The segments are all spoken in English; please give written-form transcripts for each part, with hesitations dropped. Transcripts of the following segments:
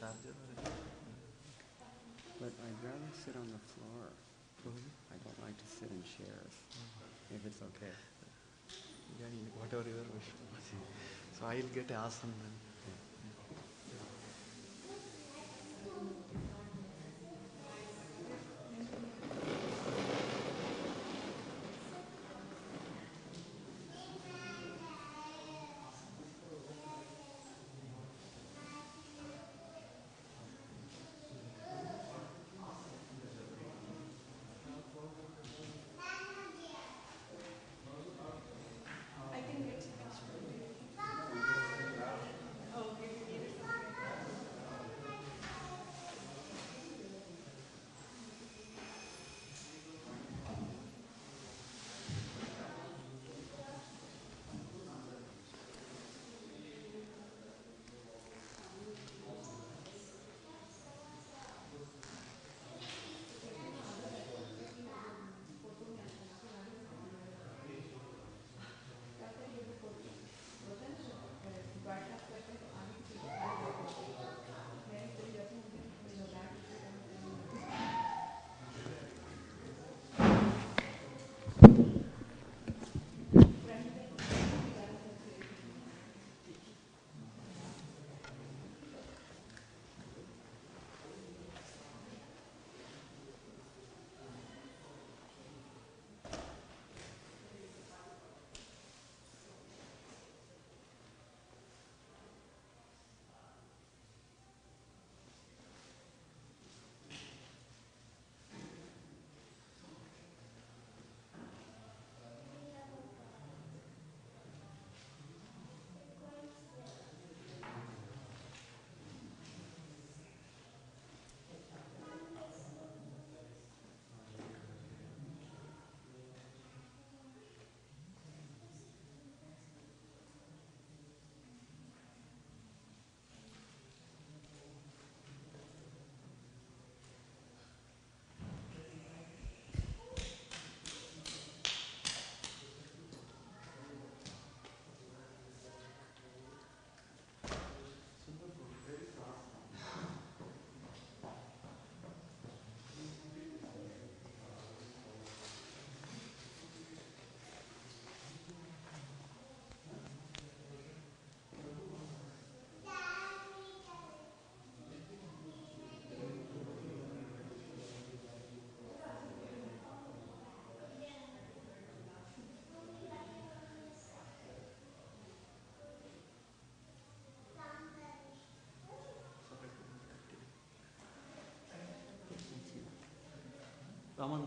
But I'd rather sit on the floor. I don't like to sit in chairs, if it's okay. Yeah, whatever your wish. So I'll get asana then. Raman.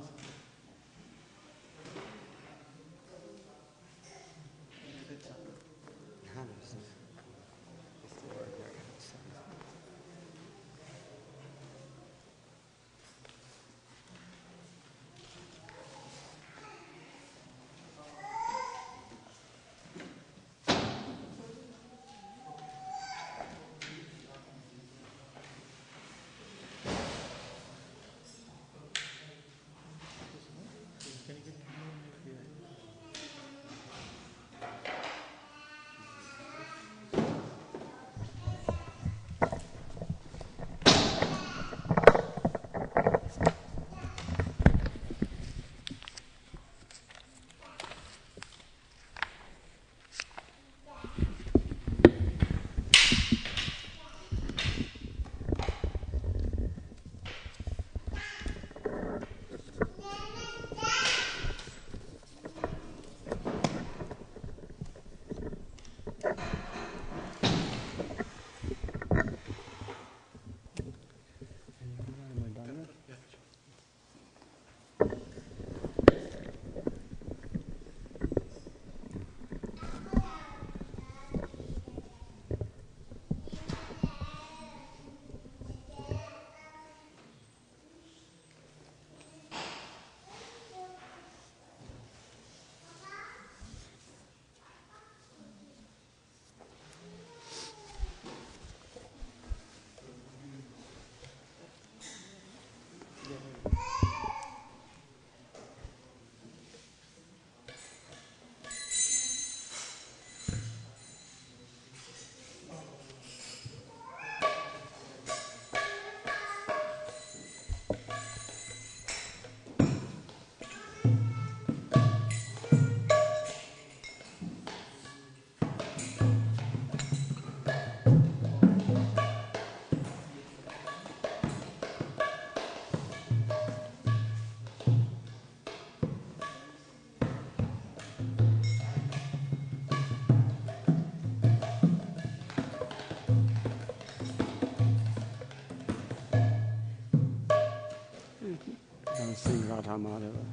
Radha Madhava.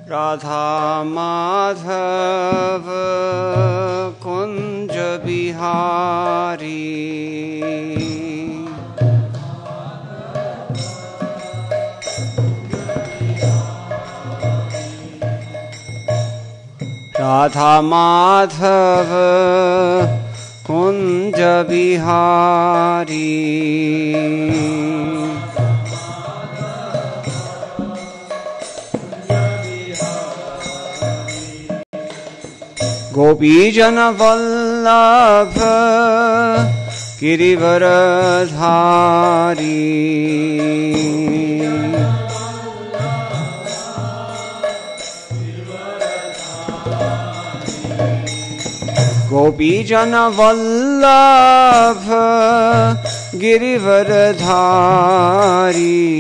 Radha Madhava Kunja Bihari. Radha Madhava Kunja Bihari. Gopi Jana Vallabha Girivaradhari. Gopi Jana Vallabha Girivaradhari.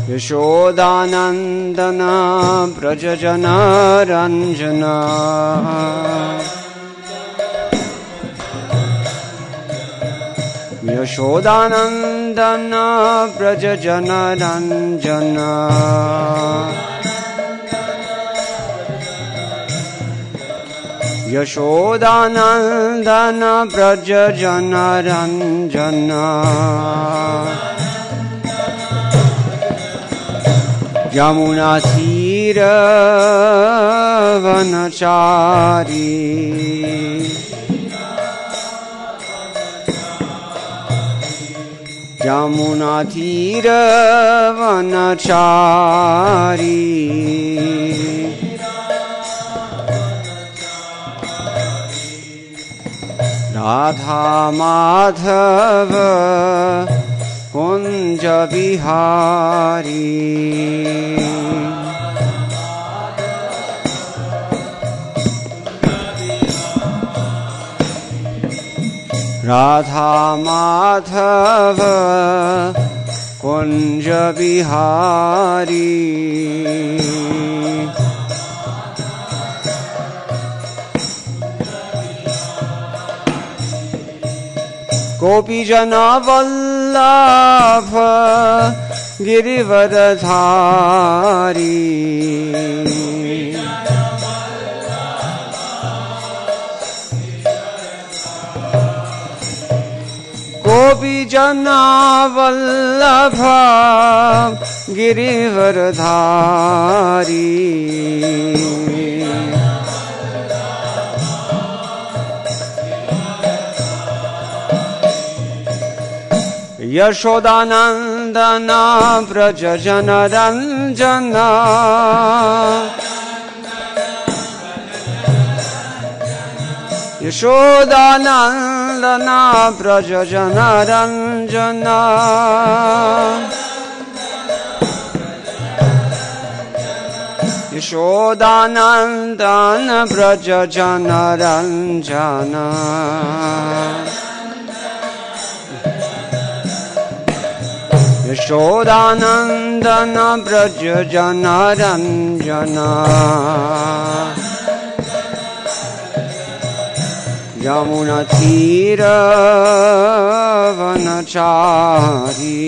Yashodanandana Brajajana Ranjana. Yashodanandana Brajajana Ranjana. Yashodanandana Brajajana Ranjana. Yamuna Tira Vanachari. Yamuna Tira Vanachari. Radha Madhava Kunja Bihari. Radha Madhava Kunja Bihari. Gopi Jana Vallabha Girivaradhari. Gopi Jana Vallabha Girivaradhari. Yashodanandana Brajajana Ranjana. Yashodanandana Brajajana Ranjana. Yashodanandana Brajajana Ranjana. Yashodanandana Brajajana Ranjana. Yamuna Tira Vanachari.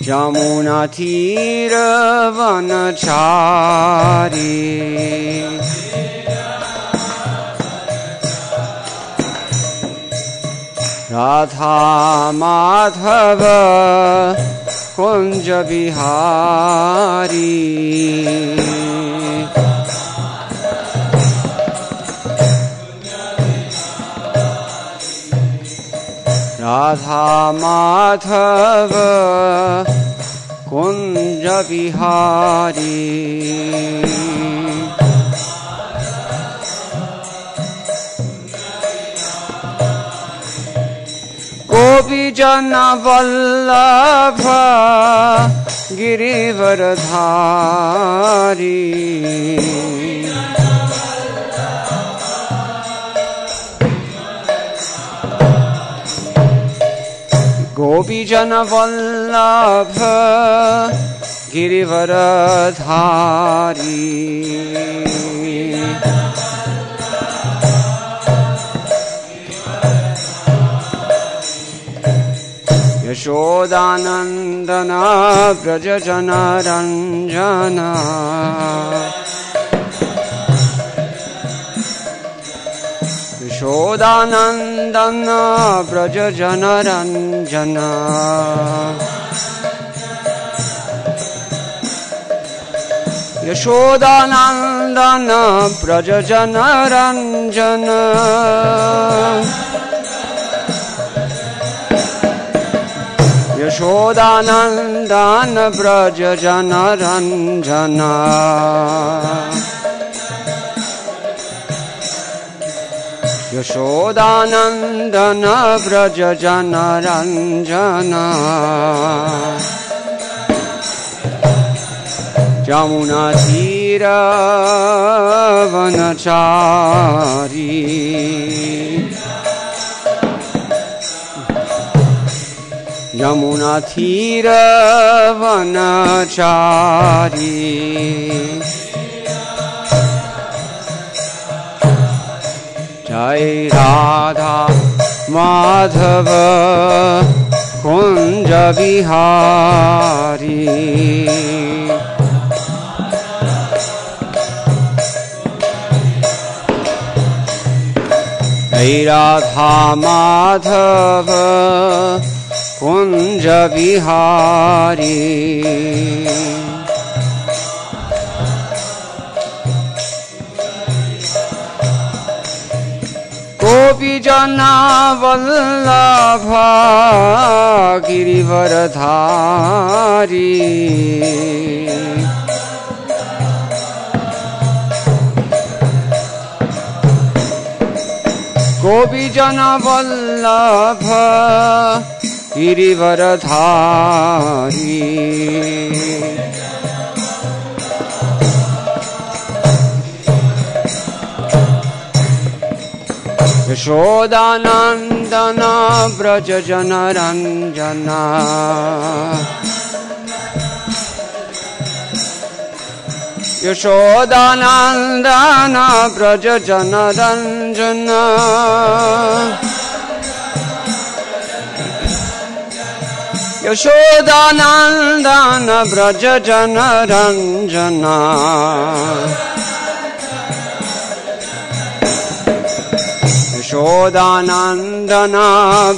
Yamuna Tira Vanachari. Radha Madhava Kunja Bihari. Radha Madhava Kunja Bihari. Gopi Jana Vallabha Girivaradhari. Gopi Jana Vallabha Girivardhari Yashodanandan Vraj जनरंजन यशोदानंदन व्रज जनरंजन यशोदानंदन व्रज जनरंजन यशोदानंदन व्रज जनरंजन यशोदानंदन व्रज जनरंजन यमुना तीर वनचारी यमुना तीर वनचारी जय राधा माधव कुंज बिहारी जय राधा माधव कुंज बिहारी गोपी जना वल्लभ गिरिवरधारी गोपी जना वल्लभ गिरिवरधारी यशोदानंदन व्रज जनरंजन यशोदानंदन व्रज जनरंजन यशोदानंदन व्रज जनरंजन यशोदानंदन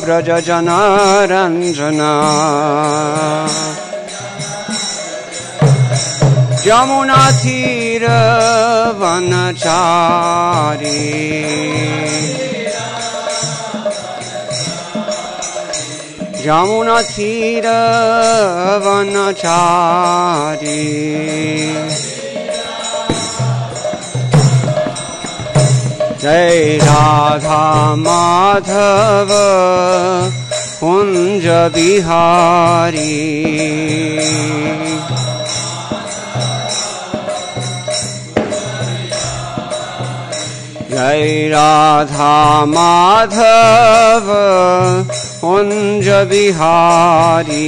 व्रज जनरंजन यमुना तीर वनचारी यमुना तीर वनचारी जय राधा माधव कुंज बिहारी जय राधा माधव कुंज बिहारी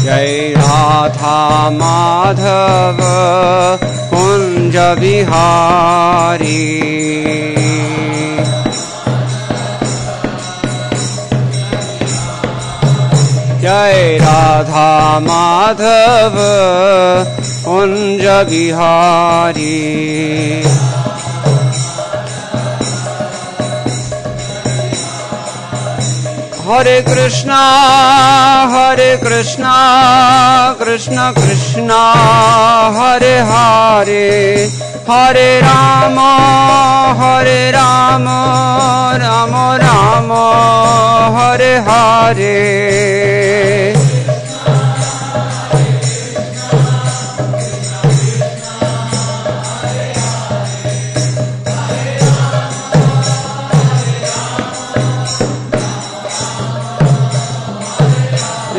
जय राधा माधव कुंज बिहारी जय राधा माधव कुंज बिहारी हरे Krishna Krishna Krishna Hare Hare Hare Ram Ram Ram Hare Hare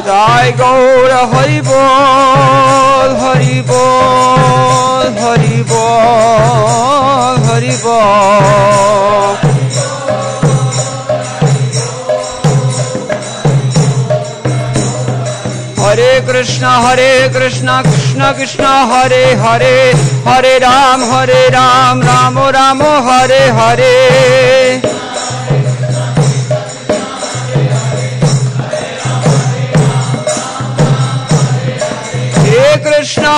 Jai Gaura Hari Bol Hari Bol Hari Bol Hari Bol Hare Krishna Krishna Krishna Hare Hare, Hare Ram Ram Ram Hare Hare.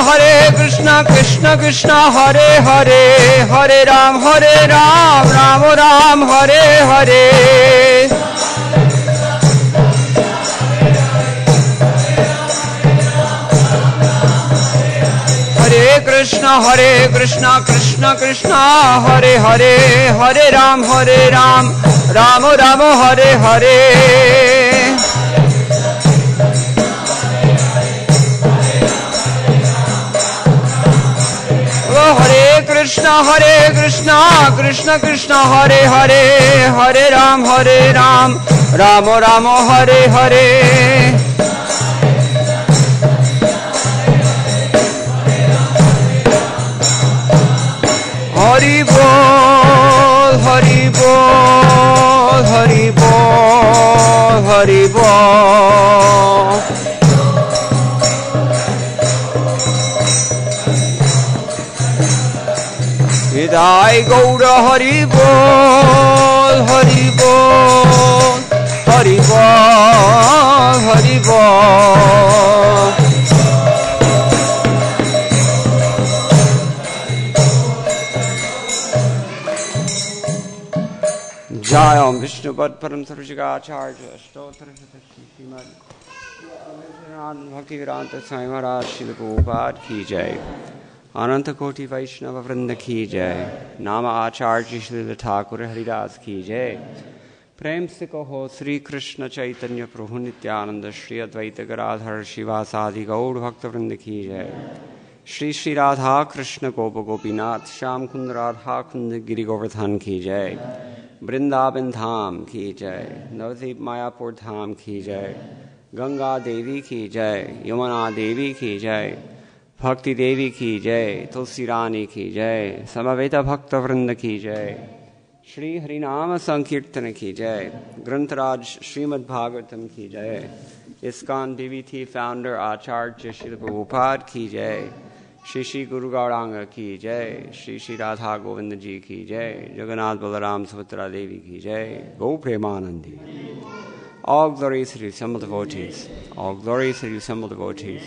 Hare Krishna Krishna Krishna Hare Hare, Hare Ram Ram Ram Hare Hare. Hare Krishna Krishna Krishna Hare Hare, Hare Ram Ram Ram Hare Hare. Hare Krishna Krishna Krishna Hare Hare, Hare Ram Ram Ram Hare Hare. Hari Bol, Hari Bol, Hari Bol, Hari Bol. Hidai Gaura Hari Bol, Hari Bol, Hari Bol, Hari Bol. Jai Om Vishnu Pad Param Sarvajagacharya Stotra Srimad Bhakti Vedanta Swami Maharaj Srila Prabhupada Ki Jai. Ananta Koti Vaishnava Vrinda Ki Jai. Nama Acharya Srila Thakur Haridas Ki Jai. Prem se kaho Sri Krishna Chaitanya Prabhu Nityananda Shri Advaita Garadhar Shivasadi Gaur Bhakta Vrinda Ki Jai. Shri Shri Radha Krishna Gopa Gopinath Sham Kund Radha Kund Giri Govardhan Ki Jai. Vrindavan Dham Ki Jai. Navadvip Mayapur Dham Ki Jai. Ganga Devi Ki Jai. Yamuna Devi Ki Jai. Bhakti Devi Ki Jai. Tulsi Rani Ki Jai. Samaveta Bhakta Vrinda Ki Jai. Shri Harinama Sankirtana Ki Jai. Grantharaj Srimad Bhagavatam Ki Jai. ISKCON DVT founder Acharya Srila Prabhupada Ki Jai. Shri Shri Guru Gauranga Ki Jai. Shri Shri Radha Govinda Ji Ki Jai. Jagannath Balaram Subhadra Devi Ki Jai. Go Premanandi. All glories to the assembled devotees. All glories to the assembled devotees.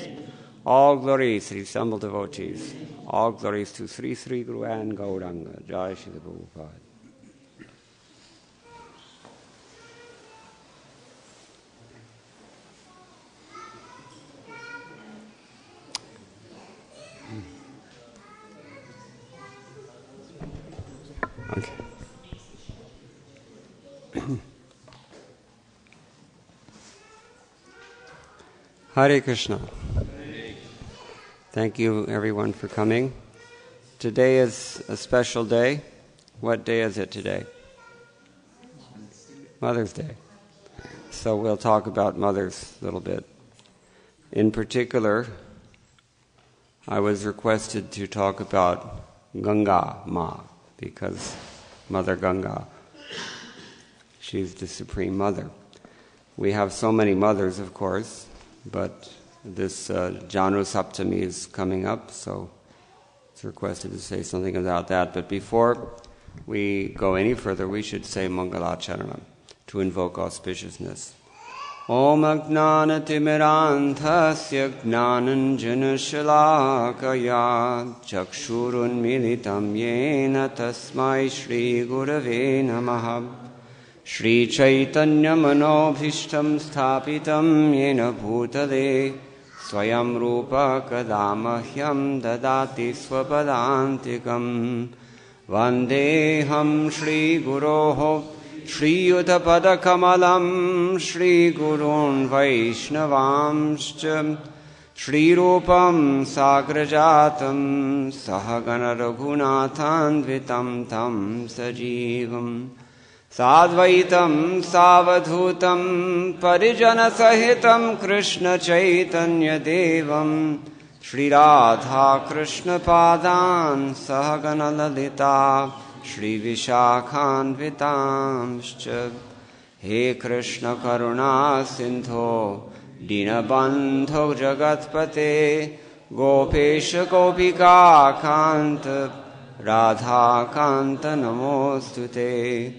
All glories to the assembled devotees. All glories to Sri Sri Guru and Gauranga. Jai Shri Prabhupada. Okay. Hare Krishna. Thank you everyone for coming. Today is a special day. What day is it today? Mother's Day. So we'll talk about mothers a little bit. In particular, I was requested to talk about Ganga Ma, because Mother Ganga, she's the Supreme Mother. We have so many mothers, of course, but this Janu Saptami is coming up, so it's requested to say something about that. But before we go any further, we should say Mangalacharanam to invoke auspiciousness. Om Agnanatimirandhasya Gnananjana Shalakaya Chakshurun Militam Yena Tasmai Shri Gurave Namaha Shri Chaitanya Manobhishtam Sthapitam Yena Bhutale Swayam Rupa Kadamahyam Dadati Swapadantikam Vandeham Shri Guroho Shri Yuddhapada Kamalam Shri Gurun Vaishnavamscha Shri Rupam Sagrajatam Sahagana Raghunathan Vitam Tam Sajivam Sadvaitam Savadhutam Parijana Sahitam Krishna Chaitanya Devam Shri Radha Krishna Padan Sahagana Lalita Shri Vishakhan Vitamscha He Krishna Karuna Sindho Dinabandho Jagatpate Gopesha Gopika Kanta Radha Kanta Namostute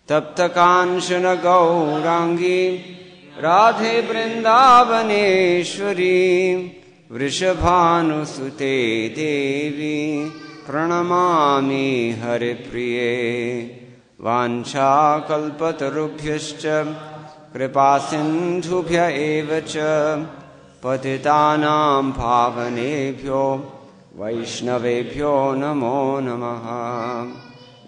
Tapta Kanchana Gaurangi Radhe Vrindavaneshwari Vrishabhanusute Devi Pranamami Haripriye Vancha Kalpatarubhyascha Kripasindhubhya evacha Patitanam Pavanebhyo Vaishnavebhyo Namo Namaha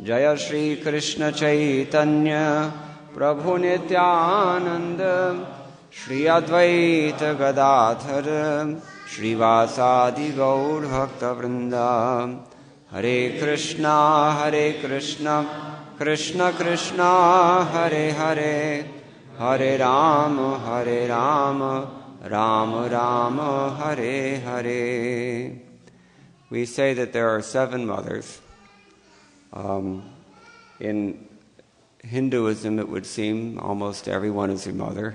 Jaya Shri Krishna Chaitanya Prabhu Nityananda Shri Advaita Gadadhara Shri Vasadi Gaur Bhakta Vrinda Hare Krishna Krishna Krishna Hare Hare Hare Rama Rama Rama Hare Hare. We say that there are 7 mothers. In Hinduism, it would seem almost everyone is a mother.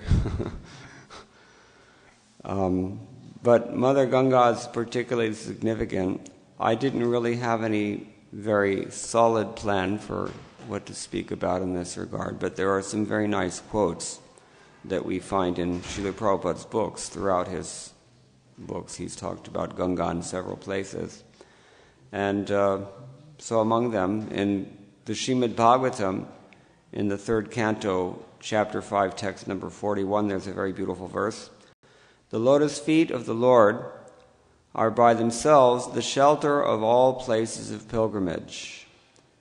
But Mother Ganga is particularly significant. I didn't really have any very solid plan for what to speak about in this regard, but there are some very nice quotes that we find in Srila Prabhupada's books. Throughout his books, he's talked about Ganga in several places. And so among them, in the Srimad Bhagavatam, in the 3rd canto, chapter 5, text number 41, there's a very beautiful verse. The lotus feet of the Lord are by themselves the shelter of all places of pilgrimage.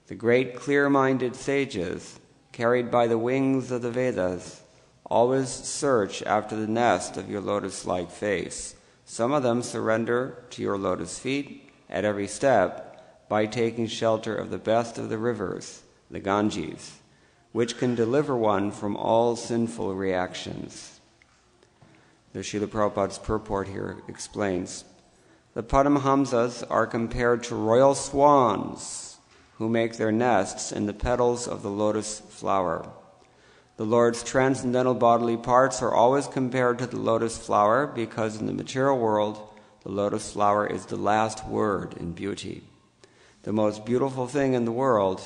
The great clear-minded sages, carried by the wings of the Vedas, always search after the nest of your lotus-like face. Some of them surrender to your lotus feet at every step by taking shelter of the best of the rivers, the Ganges, which can deliver one from all sinful reactions. The Srila Prabhupada's purport here explains, the Paramhamsas are compared to royal swans who make their nests in the petals of the lotus flower. The Lord's transcendental bodily parts are always compared to the lotus flower because in the material world, the lotus flower is the last word in beauty. The most beautiful thing in the world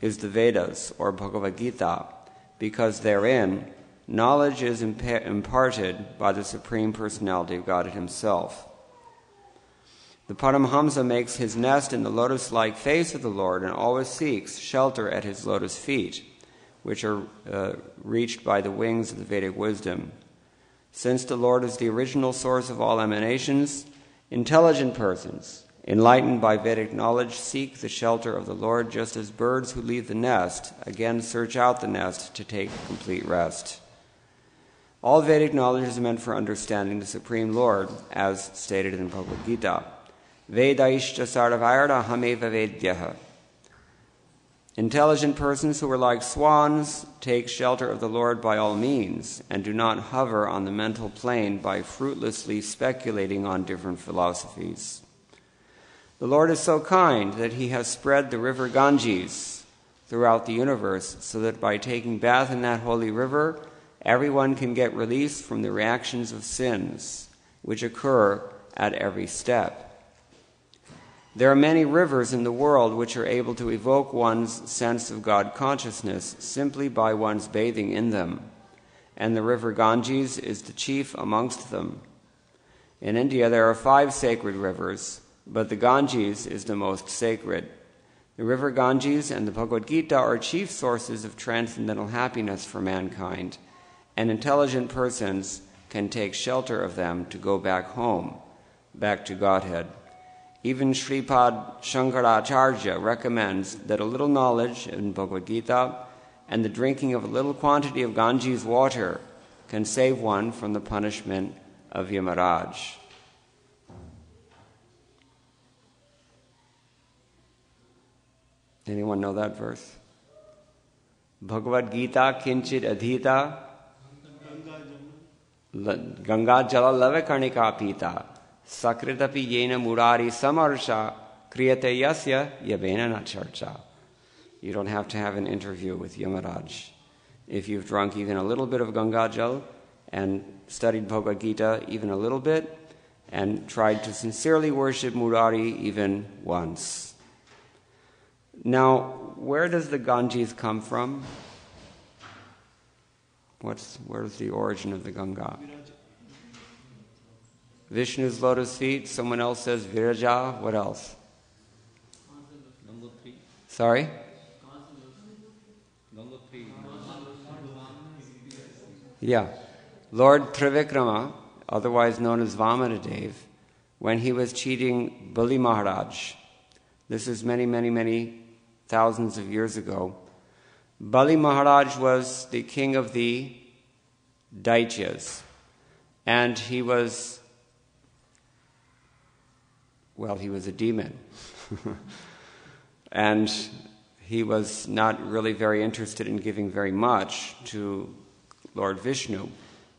is the Vedas, or Bhagavad Gita, because therein, knowledge is imparted by the Supreme Personality of God Himself. The Paramhamsa makes his nest in the lotus-like face of the Lord and always seeks shelter at his lotus feet, which are reached by the wings of the Vedic wisdom. Since the Lord is the original source of all emanations, intelligent persons, enlightened by Vedic knowledge, seek the shelter of the Lord just as birds who leave the nest again search out the nest to take complete rest. All Vedic knowledge is meant for understanding the Supreme Lord, as stated in Bhagavad Gita. Vedaishta sarvairda hameva vedyaha. Intelligent persons who are like swans take shelter of the Lord by all means and do not hover on the mental plane by fruitlessly speculating on different philosophies. The Lord is so kind that He has spread the river Ganges throughout the universe so that by taking bath in that holy river, everyone can get release from the reactions of sins which occur at every step. There are many rivers in the world which are able to evoke one's sense of God consciousness simply by one's bathing in them, and the river Ganges is the chief amongst them. In India there are 5 sacred rivers, but the Ganges is the most sacred. The river Ganges and the Bhagavad Gita are chief sources of transcendental happiness for mankind, and intelligent persons can take shelter of them to go back home, back to Godhead. Even Sripad Shankaracharya recommends that a little knowledge in Bhagavad Gita and the drinking of a little quantity of Ganges water can save one from the punishment of Yamaraj. Anyone know that verse? Bhagavad Gita kinchit adhita Ganga jala lave karnika pita Sakritapi yena murari samarsha kriyate yasya yavena na charcha. You don't have to have an interview with Yamaraj. If you've drunk even a little bit of Ganga Jal and studied Bhagavad Gita even a little bit, and tried to sincerely worship Murari even once. Now, where does the Ganges come from? Where's the origin of the Ganga? Vishnu's lotus feet. Someone else says Viraja. What else? Sorry? Yeah. Lord Trivikrama, otherwise known as Vamanadev, when he was cheating Bali Maharaj, this is many, many, many thousands of years ago, Bali Maharaj was the king of the Daityas, and he was a demon. And he was not really very interested in giving very much to Lord Vishnu.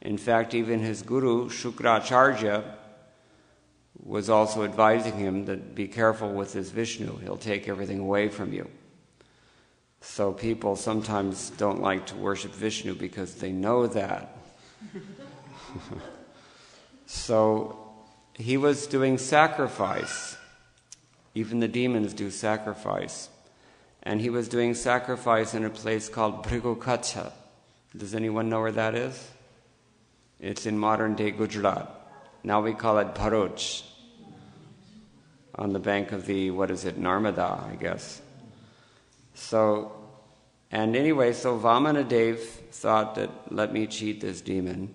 In fact, even his guru, Shukracharya, was also advising him that be careful with this Vishnu. He'll take everything away from you. So people sometimes don't like to worship Vishnu because they know that. So he was doing sacrifice. Even the demons do sacrifice. And he was doing sacrifice in a place called Bhrigukacha. Does anyone know where that is? It's in modern-day Gujarat. Now we call it Bharuch, on the bank of the, Narmada, I guess. So Vamanadev thought that, let me cheat this demon.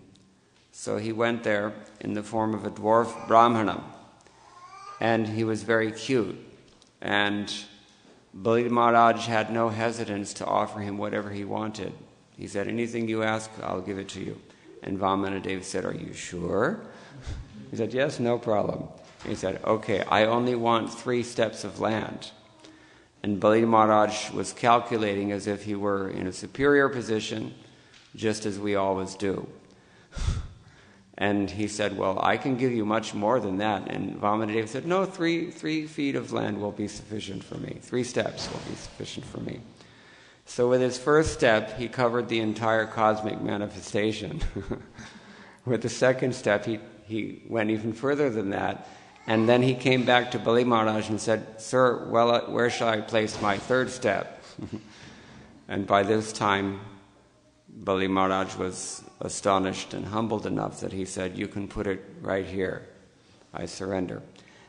So he went there in the form of a dwarf Brahmana. And he was very cute. And Bali Maharaj had no hesitance to offer him whatever he wanted. He said, anything you ask, I'll give it to you. And Vamanadev said, are you sure? He said, yes, no problem. He said, okay, I only want 3 steps of land. And Bali Maharaj was calculating as if he were in a superior position, just as we always do. And he said, well, I can give you much more than that. And Vamanadev said, no, 3 feet of land will be sufficient for me. 3 steps will be sufficient for me. So with his first step, he covered the entire cosmic manifestation. With the second step, he went even further than that. And then he came back to Bali Maharaj and said, sir, where shall I place my 3rd step? And by this time, Bali Maharaj was astonished and humbled enough that he said, you can put it right here. I surrender.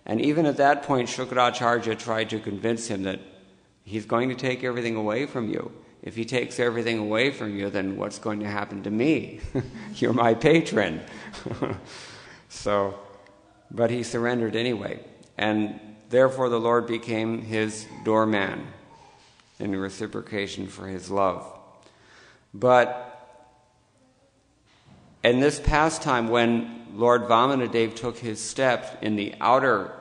And even at that point, Shukracharya tried to convince him that he's going to take everything away from you. If he takes everything away from you, then what's going to happen to me? You're my patron. But he surrendered anyway. And therefore the Lord became his doorman in reciprocation for his love. But in this pastime, when Lord Vamanadev took his step in the outer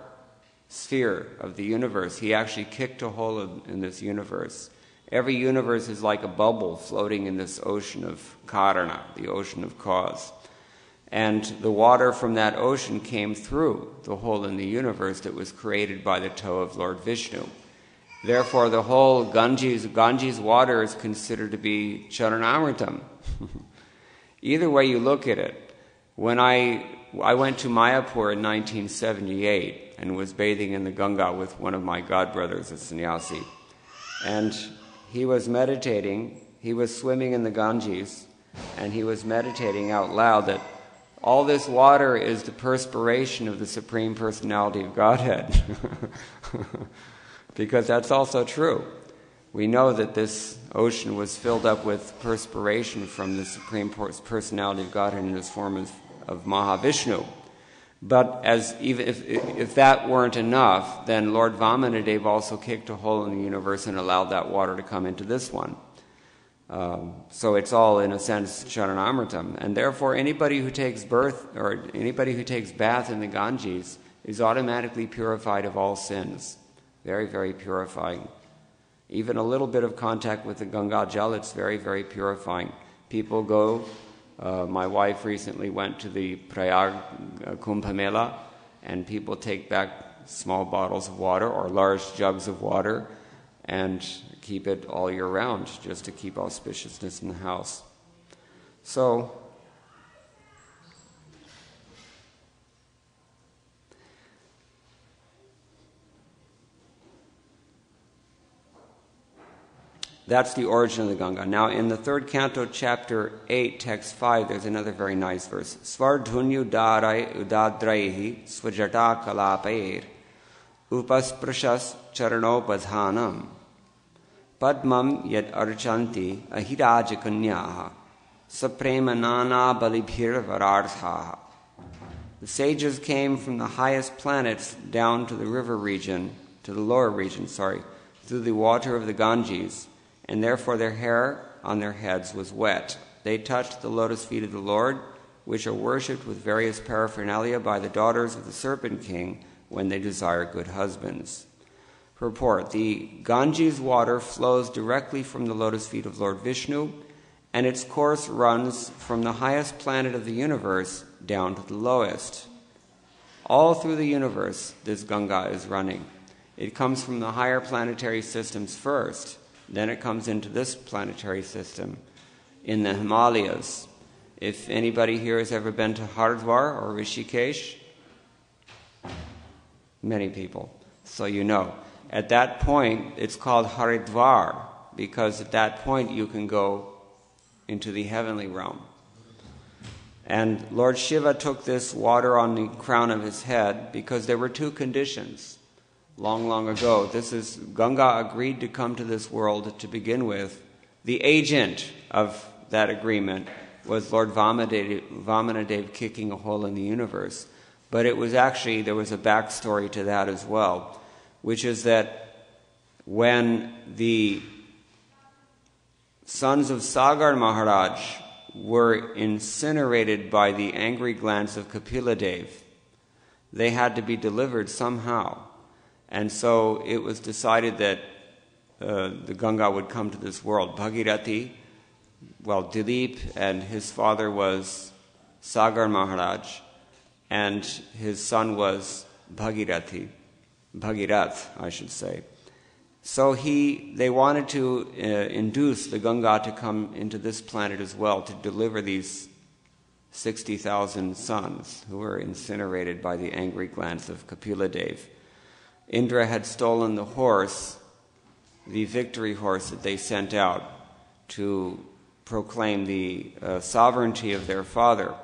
sphere of the universe, he actually kicked a hole in this universe. Every universe is like a bubble floating in this ocean of karana, the ocean of cause. And the water from that ocean came through the hole in the universe that was created by the toe of Lord Vishnu. Therefore, the whole Ganges water is considered to be Charanamritam. Either way you look at it, when I went to Mayapur in 1978 and was bathing in the Ganga with one of my godbrothers, a sannyasi, and he was meditating, he was swimming in the Ganges, and he was meditating out loud that all this water is the perspiration of the Supreme Personality of Godhead. Because that's also true. We know that this ocean was filled up with perspiration from the Supreme Personality of Godhead in this form of Mahavishnu. But if that weren't enough, then Lord Vamanadev also kicked a hole in the universe and allowed that water to come into this one. So it's all, in a sense, Charanamritam. And therefore, anybody who takes birth or anybody who takes bath in the Ganges is automatically purified of all sins. Very, very purifying. Even a little bit of contact with the Ganga Jal, it's very, very purifying. People go, my wife recently went to the Prayag Kumbh Mela, and people take back small bottles of water or large jugs of water and keep it all year round, just to keep auspiciousness in the house. So, That's the origin of the Ganga. Now, in the third canto, chapter 8, text 5, there's another very nice verse. Svardhunyu udadraihi svajata kalapair upasprashas charanopadhanam padmam yad archanti ahirajakanyaha sapremanana balibhir vararthaha. The sages came from the highest planets down to the river region, to the lower region, through the water of the Ganges, and therefore their hair on their heads was wet. They touched the lotus feet of the Lord, which are worshipped with various paraphernalia by the daughters of the Serpent King when they desire good husbands. Purport: the Ganges water flows directly from the lotus feet of Lord Vishnu, and its course runs from the highest planet of the universe down to the lowest. All through the universe, this Ganga is running. It comes from the higher planetary systems first, then it comes into this planetary system in the Himalayas. If anybody here has ever been to Haridwar or Rishikesh, many people, so you know. At that point, it's called Haridwar, because at that point you can go into the heavenly realm. And Lord Shiva took this water on the crown of his head because there were two conditions long, long ago. Ganga agreed to come to this world to begin with. The agent of that agreement was Lord Vamanadev kicking a hole in the universe. But it was actually, there was a backstory to that as well, which is that when the sons of Sagar Maharaj were incinerated by the angry glance of Kapiladev, they had to be delivered somehow. And so it was decided that the Ganga would come to this world. Bhagirathi, Dilip and his father was Sagar Maharaj, and his son was Bhagirath, I should say. So they wanted to induce the Ganga to come into this planet as well to deliver these 60,000 sons who were incinerated by the angry glance of Kapiladev. Indra had stolen the horse, the victory horse that they sent out to proclaim the sovereignty of their father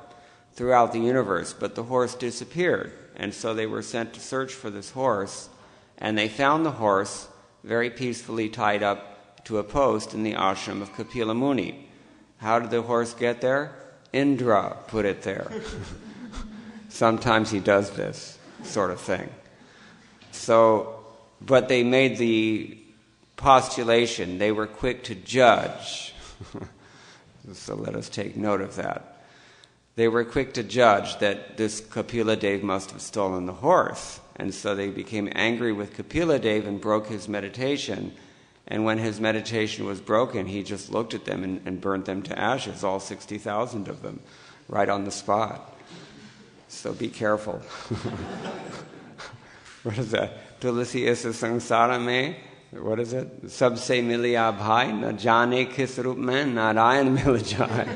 throughout the universe, but the horse disappeared. And so they were sent to search for this horse, and they found the horse very peacefully tied up to a post in the ashram of Kapila Muni. How did the horse get there? Indra put it there. Sometimes he does this sort of thing. But they made the postulation, they were quick to judge. So let us take note of that. They were quick to judge that this Kapiladev must have stolen the horse. And so they became angry with Kapiladev and broke his meditation. And when his meditation was broken, he just looked at them and burnt them to ashes, all 60,000 of them, right on the spot. So be careful. What is that? Tulasi isa sangsara mein, what is it? Sabse miliya bhai, na jane kis roop mein, Narayan mil jai.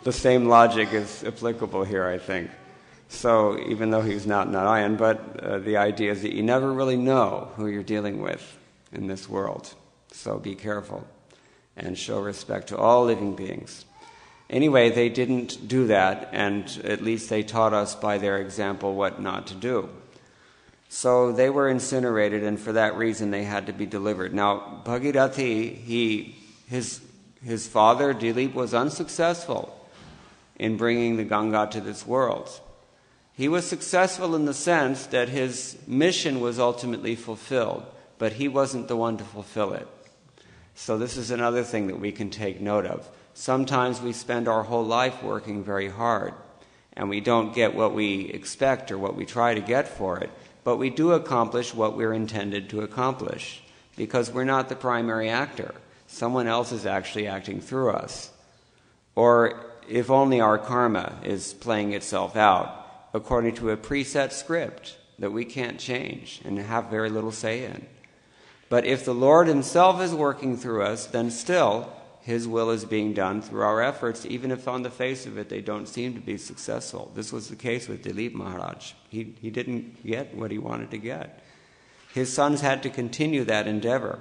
The same logic is applicable here, I think. So even though he's not Narayan, but the idea is that you never really know who you're dealing with in this world. So be careful and show respect to all living beings. Anyway, they didn't do that, and at least they taught us by their example what not to do. So they were incinerated, and for that reason they had to be delivered. Now, Bhagirathi, his father, Dilip, was unsuccessful in bringing the Ganga to this world. He was successful in the sense that his mission was ultimately fulfilled, but he wasn't the one to fulfill it. So this is another thing that we can take note of. Sometimes we spend our whole life working very hard, and we don't get what we expect or what we try to get for it, but we do accomplish what we're intended to accomplish, because we're not the primary actor. Someone else is actually acting through us. Or if only our karma is playing itself out according to a preset script that we can't change and have very little say in. But if the Lord himself is working through us, then still his will is being done through our efforts, even if on the face of it they don't seem to be successful. This was the case with Dilip Maharaj. He didn't get what he wanted to get. His sons had to continue that endeavor.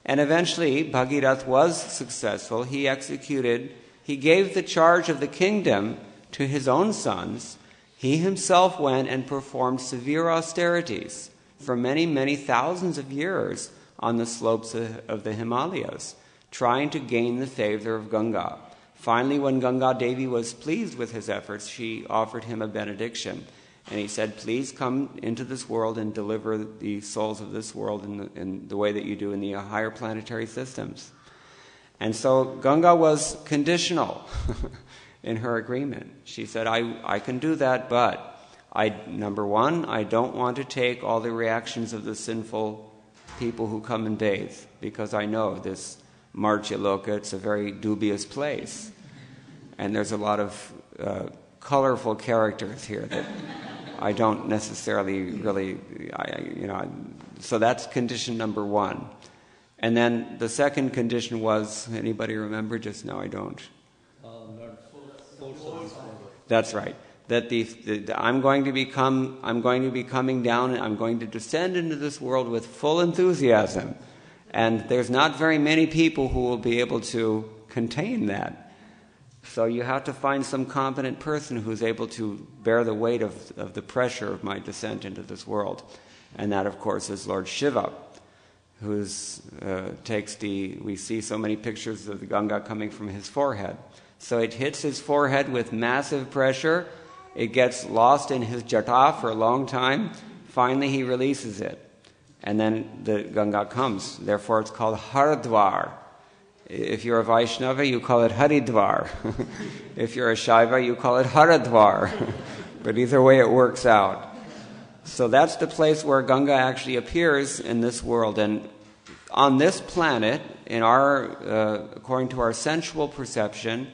And eventually, Bhagirath was successful. He gave the charge of the kingdom to his own sons. He himself went and performed severe austerities for many, many thousands of years on the slopes of the Himalayas, trying to gain the favor of Ganga. Finally, when Ganga Devi was pleased with his efforts, she offered him a benediction. And he said, please come into this world and deliver the souls of this world in the way that you do in the higher planetary systems. And so Ganga was conditional in her agreement. She said, I can do that, but number one, I don't want to take all the reactions of the sinful people who come and bathe, because I know this Martyaloka, it's a very dubious place. And there's a lot of colorful characters here that I don't necessarily really, so that's condition number one. And then the second condition was, anybody remember? Just now I don't. That's right. That I'm going to be coming down, and I'm going to descend into this world with full enthusiasm. And there's not very many people who will be able to contain that. So you have to find some competent person who's able to bear the weight of the pressure of my descent into this world. And that, of course, is Lord Shiva, we see so many pictures of the Ganga coming from his forehead. So it hits his forehead with massive pressure. It gets lost in his jata for a long time. Finally, he releases it. And then the Ganga comes. Therefore, it's called Haridwar. If you're a Vaishnava, you call it Haridwar. If you're a Shaiva, you call it Haridwar. But either way, it works out. So that's the place where Ganga actually appears in this world. And on this planet, according to our sensual perception,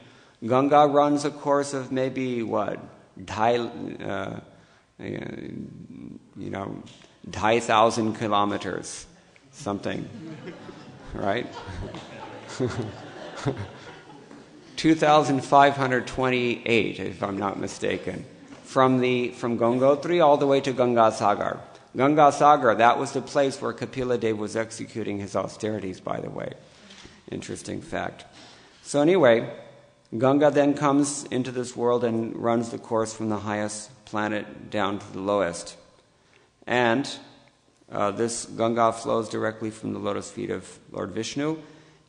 Ganga runs a course of maybe 2,000 kilometers, something, right? 2,528, if I'm not mistaken, from Gangotri all the way to Ganga Sagar. Ganga Sagar, that was the place where Kapila Dev was executing his austerities, by the way. Interesting fact. So anyway, Ganga then comes into this world and runs the course from the highest planet down to the lowest. And this Ganga flows directly from the lotus feet of Lord Vishnu.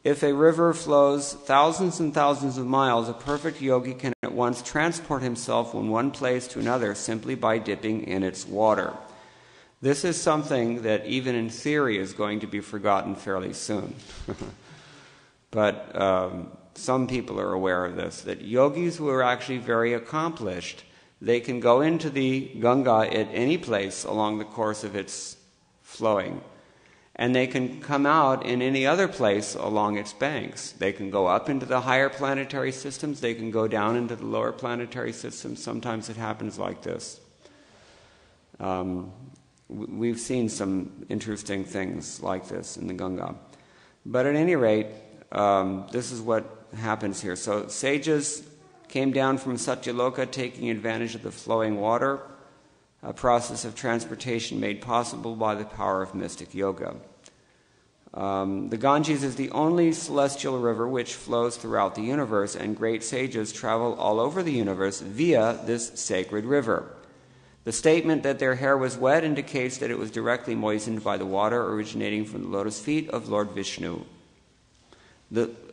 If a river flows thousands and thousands of miles, a perfect yogi can at once transport himself from one place to another simply by dipping in its water. This is something that even in theory is going to be forgotten fairly soon. But some people are aware of this, that yogis who are actually very accomplished, they can go into the Ganga at any place along the course of its flowing. And they can come out in any other place along its banks. They can go up into the higher planetary systems. They can go down into the lower planetary systems. Sometimes it happens like this. We've seen some interesting things like this in the Ganga. But at any rate, this is what happens here. So sages came down from Satyaloka taking advantage of the flowing water, a process of transportation made possible by the power of mystic yoga. The Ganges is the only celestial river which flows throughout the universe, and great sages travel all over the universe via this sacred river. The statement that their hair was wet indicates that it was directly moistened by the water originating from the lotus feet of Lord Vishnu.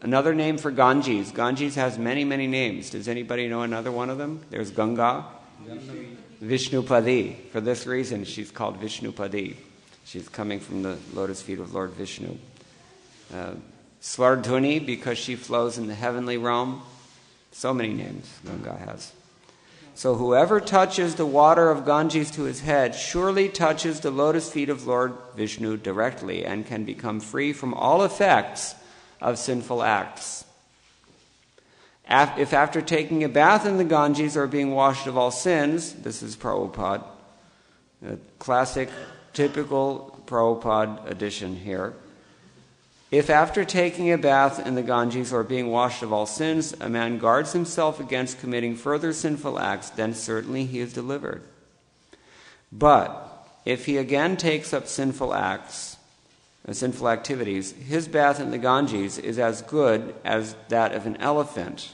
Another name for Ganges. Ganges has many, many names. Does anybody know another one of them? There's Ganga. Vishnupadi. For this reason, she's called Vishnupadi. She's coming from the lotus feet of Lord Vishnu. Swardhuni, because she flows in the heavenly realm. So many names Ganga has. So whoever touches the water of Ganges to his head surely touches the lotus feet of Lord Vishnu directly and can become free from all effects of sinful acts. If after taking a bath in the Ganges or being washed of all sins, this is Prabhupada, a classic, typical Prabhupada addition here. If after taking a bath in the Ganges or being washed of all sins, a man guards himself against committing further sinful acts, then certainly he is delivered. But if he again takes up sinful acts, sinful activities, his bath in the Ganges is as good as that of an elephant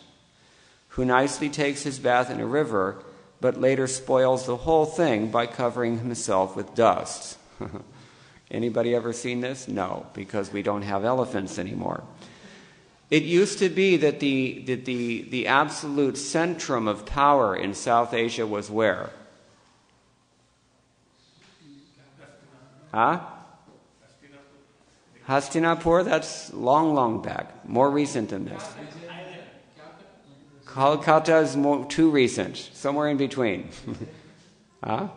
who nicely takes his bath in a river but later spoils the whole thing by covering himself with dust. Anybody ever seen this? No, because we don't have elephants anymore. It used to be that the absolute centrum of power in South Asia was where? Huh? Hastinapur, that's long, long back. More recent than this. Kolkata is too recent. Somewhere in between. Huh?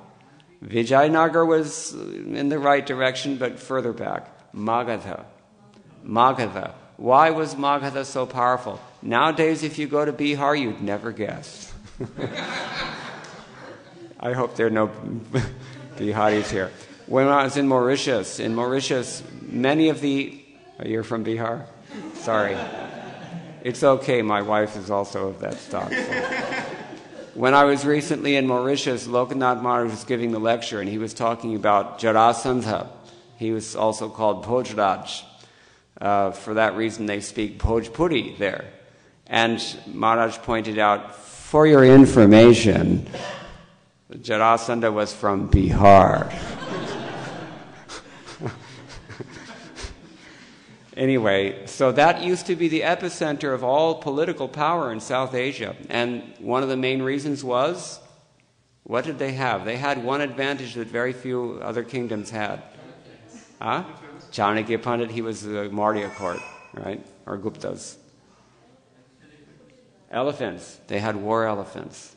Vijayanagar was in the right direction, but further back. Magadha. Why was Magadha so powerful? Nowadays, if you go to Bihar, you'd never guess. I hope there are no Biharis here. When I was in Mauritius, many of the... You're from Bihar? Sorry. It's okay, my wife is also of that stock. So. When I was recently in Mauritius, Lokanath Maharaj was giving the lecture, and he was talking about Jarasandha. He was also called Bhojraj. For that reason, they speak Bhojpuri there. And Maharaj pointed out, for your information, Jarasandha was from Bihar. Anyway, so that used to be the epicenter of all political power in South Asia. And one of the main reasons was, what did they have? They had one advantage that very few other kingdoms had. Huh? Chanakya Pandit, he was the Maurya court, right? Or Guptas. Elephants. They had war elephants.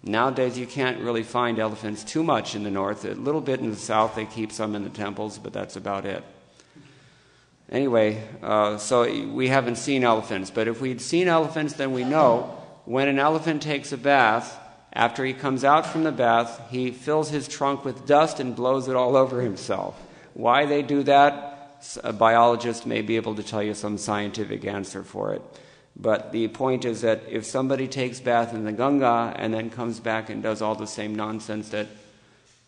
Nowadays you can't really find elephants too much in the north. A little bit in the south, they keep some in the temples, but that's about it. Anyway, so we haven't seen elephants, but if we'd seen elephants, then we know when an elephant takes a bath, after he comes out from the bath, he fills his trunk with dust and blows it all over himself. Why they do that, a biologist may be able to tell you some scientific answer for it. But the point is that if somebody takes bath in the Ganga and then comes back and does all the same nonsense that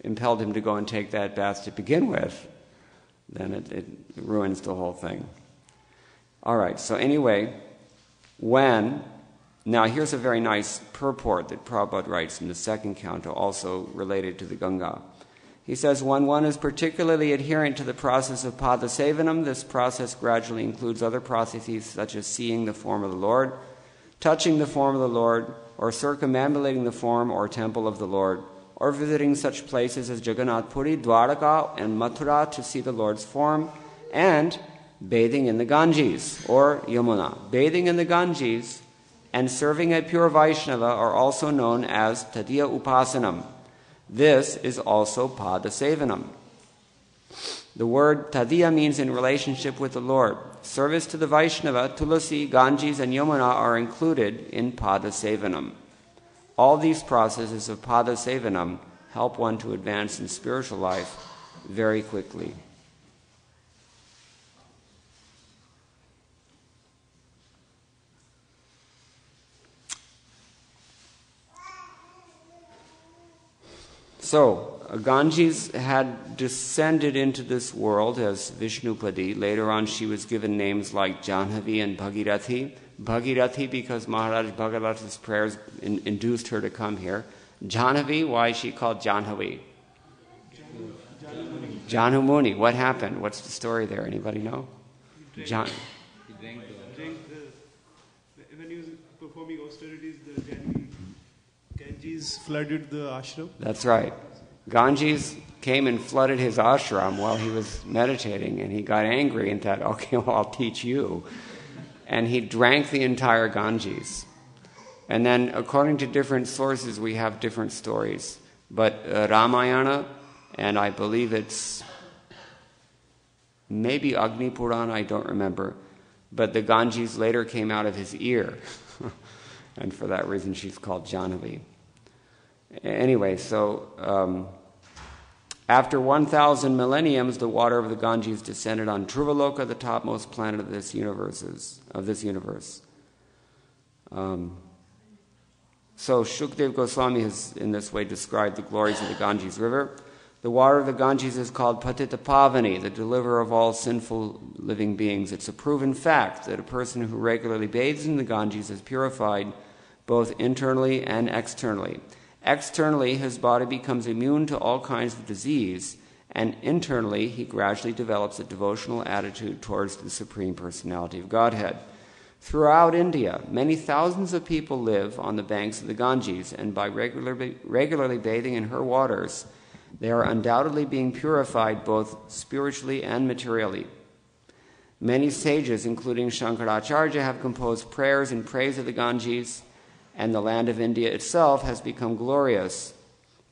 impelled him to go and take that bath to begin with, then it ruins the whole thing. All right, so anyway, now here's a very nice purport that Prabhupada writes in the second canto, also related to the Ganga. He says, when one is particularly adherent to the process of padasevanam, this process gradually includes other processes such as seeing the form of the Lord, touching the form of the Lord, or circumambulating the form or temple of the Lord, or visiting such places as Jagannath Puri, Dwaraka, and Mathura to see the Lord's form, and bathing in the Ganges, or Yamuna. Bathing in the Ganges and serving a pure Vaishnava are also known as Tadiya Upasanam. This is also Padasevanam. The word Tadiya means in relationship with the Lord. Service to the Vaishnava, Tulasi, Ganges, and Yamuna are included in Padasevanam. All these processes of Padasevanam help one to advance in spiritual life very quickly. So, Ganges had descended into this world as Vishnupadi. Later on she was given names like Janhavi and Bhagirathi. Bhagirathi because Maharaj Bhagirath's prayers induced her to come here. Janhavi, why is she called Janhavi? Janhamuni. What happened? What's the story there? Anybody know? When he was performing austerities, the Ganges flooded the ashram. That's right. Ganges came and flooded his ashram while he was meditating, and he got angry and thought, okay, well, I'll teach you. And he drank the entire Ganges. And then, according to different sources, we have different stories. But Ramayana, and I believe it's maybe Agni Purana, I don't remember, but the Ganges later came out of his ear. And for that reason, she's called Janhavi. Anyway, so after 1,000 millenniums, the water of the Ganges descended on Dhruvaloka, the topmost planet of this universe. So Shukdev Goswami has in this way described the glories of the Ganges River. The water of the Ganges is called Patita Pavani, the deliverer of all sinful living beings. It's a proven fact that a person who regularly bathes in the Ganges is purified both internally and externally. Externally, his body becomes immune to all kinds of disease, and internally, he gradually develops a devotional attitude towards the Supreme Personality of Godhead. Throughout India, many thousands of people live on the banks of the Ganges, and by regularly bathing in her waters, they are undoubtedly being purified both spiritually and materially. Many sages, including Shankaracharya, have composed prayers in praise of the Ganges, and the land of India itself has become glorious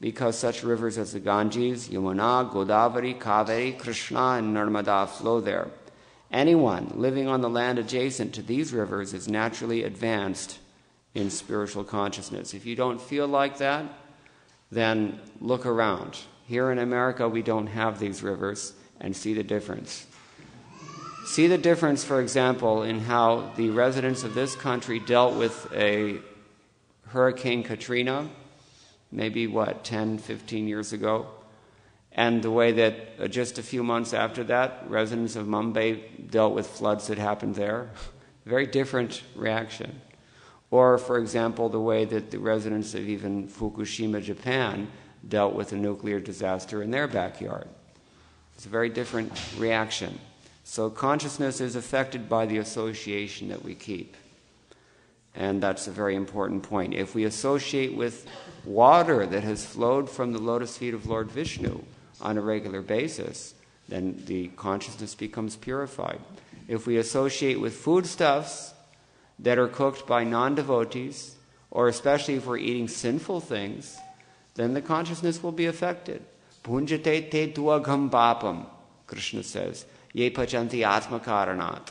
because such rivers as the Ganges, Yamuna, Godavari, Kaveri, Krishna, and Narmada flow there. Anyone living on the land adjacent to these rivers is naturally advanced in spiritual consciousness. If you don't feel like that, then look around. Here in America, we don't have these rivers, and see the difference. See the difference, for example, in how the residents of this country dealt with a Hurricane Katrina, maybe, 10, 15 years ago, and the way that just a few months after that, residents of Mumbai dealt with floods that happened there. Very different reaction. Or, for example, the way that the residents of even Fukushima, Japan, dealt with a nuclear disaster in their backyard. It's a very different reaction. So consciousness is affected by the association that we keep. And that's a very important point. If we associate with water that has flowed from the lotus feet of Lord Vishnu on a regular basis, then the consciousness becomes purified. If we associate with foodstuffs that are cooked by non-devotees, or especially if we're eating sinful things, then the consciousness will be affected. Bhunjate te duagham papam, Krishna says, ye pachanti atma karanat.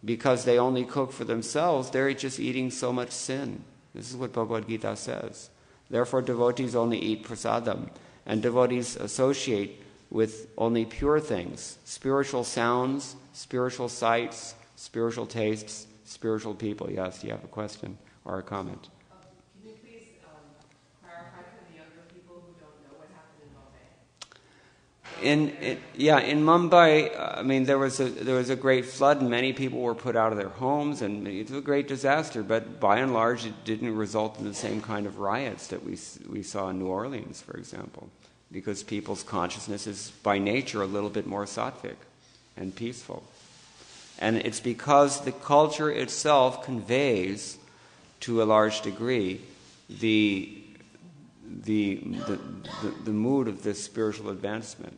Because they only cook for themselves, they're just eating so much sin. This is what Bhagavad Gita says. Therefore, devotees only eat prasadam, and devotees associate with only pure things, spiritual sounds, spiritual sights, spiritual tastes, spiritual people. Yes, do you have a question or a comment? Can you please clarify for the younger people who don't know what happened in Mumbai, I mean, there was a great flood, and many people were put out of their homes, and it was a great disaster. But by and large, it didn't result in the same kind of riots that we saw in New Orleans, for example, because people's consciousness is by nature a little bit more sattvic and peaceful. And it's because the culture itself conveys, to a large degree, the mood of this spiritual advancement.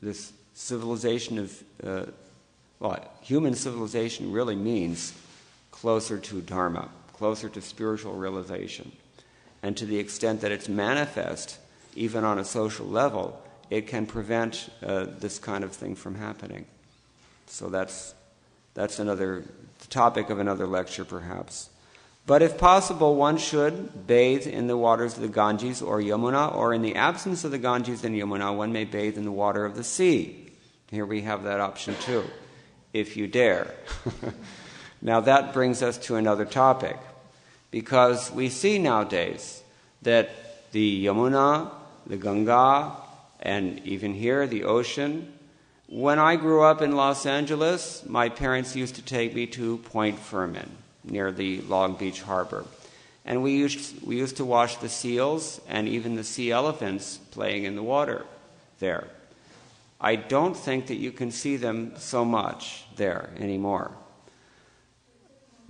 This civilization of, human civilization really means closer to Dharma, closer to spiritual realization. And to the extent that it's manifest, even on a social level, it can prevent this kind of thing from happening. So that's another topic of another lecture, perhaps. But if possible, one should bathe in the waters of the Ganges or Yamuna, or in the absence of the Ganges and Yamuna, one may bathe in the water of the sea. Here we have that option too, if you dare. Now that brings us to another topic, because we see nowadays that the Yamuna, the Ganga, and even here, the ocean. When I grew up in Los Angeles, my parents used to take me to Point Fermin, near the Long Beach harbor. And we used to watch the seals and even the sea elephants playing in the water there. I don't think that you can see them so much there anymore,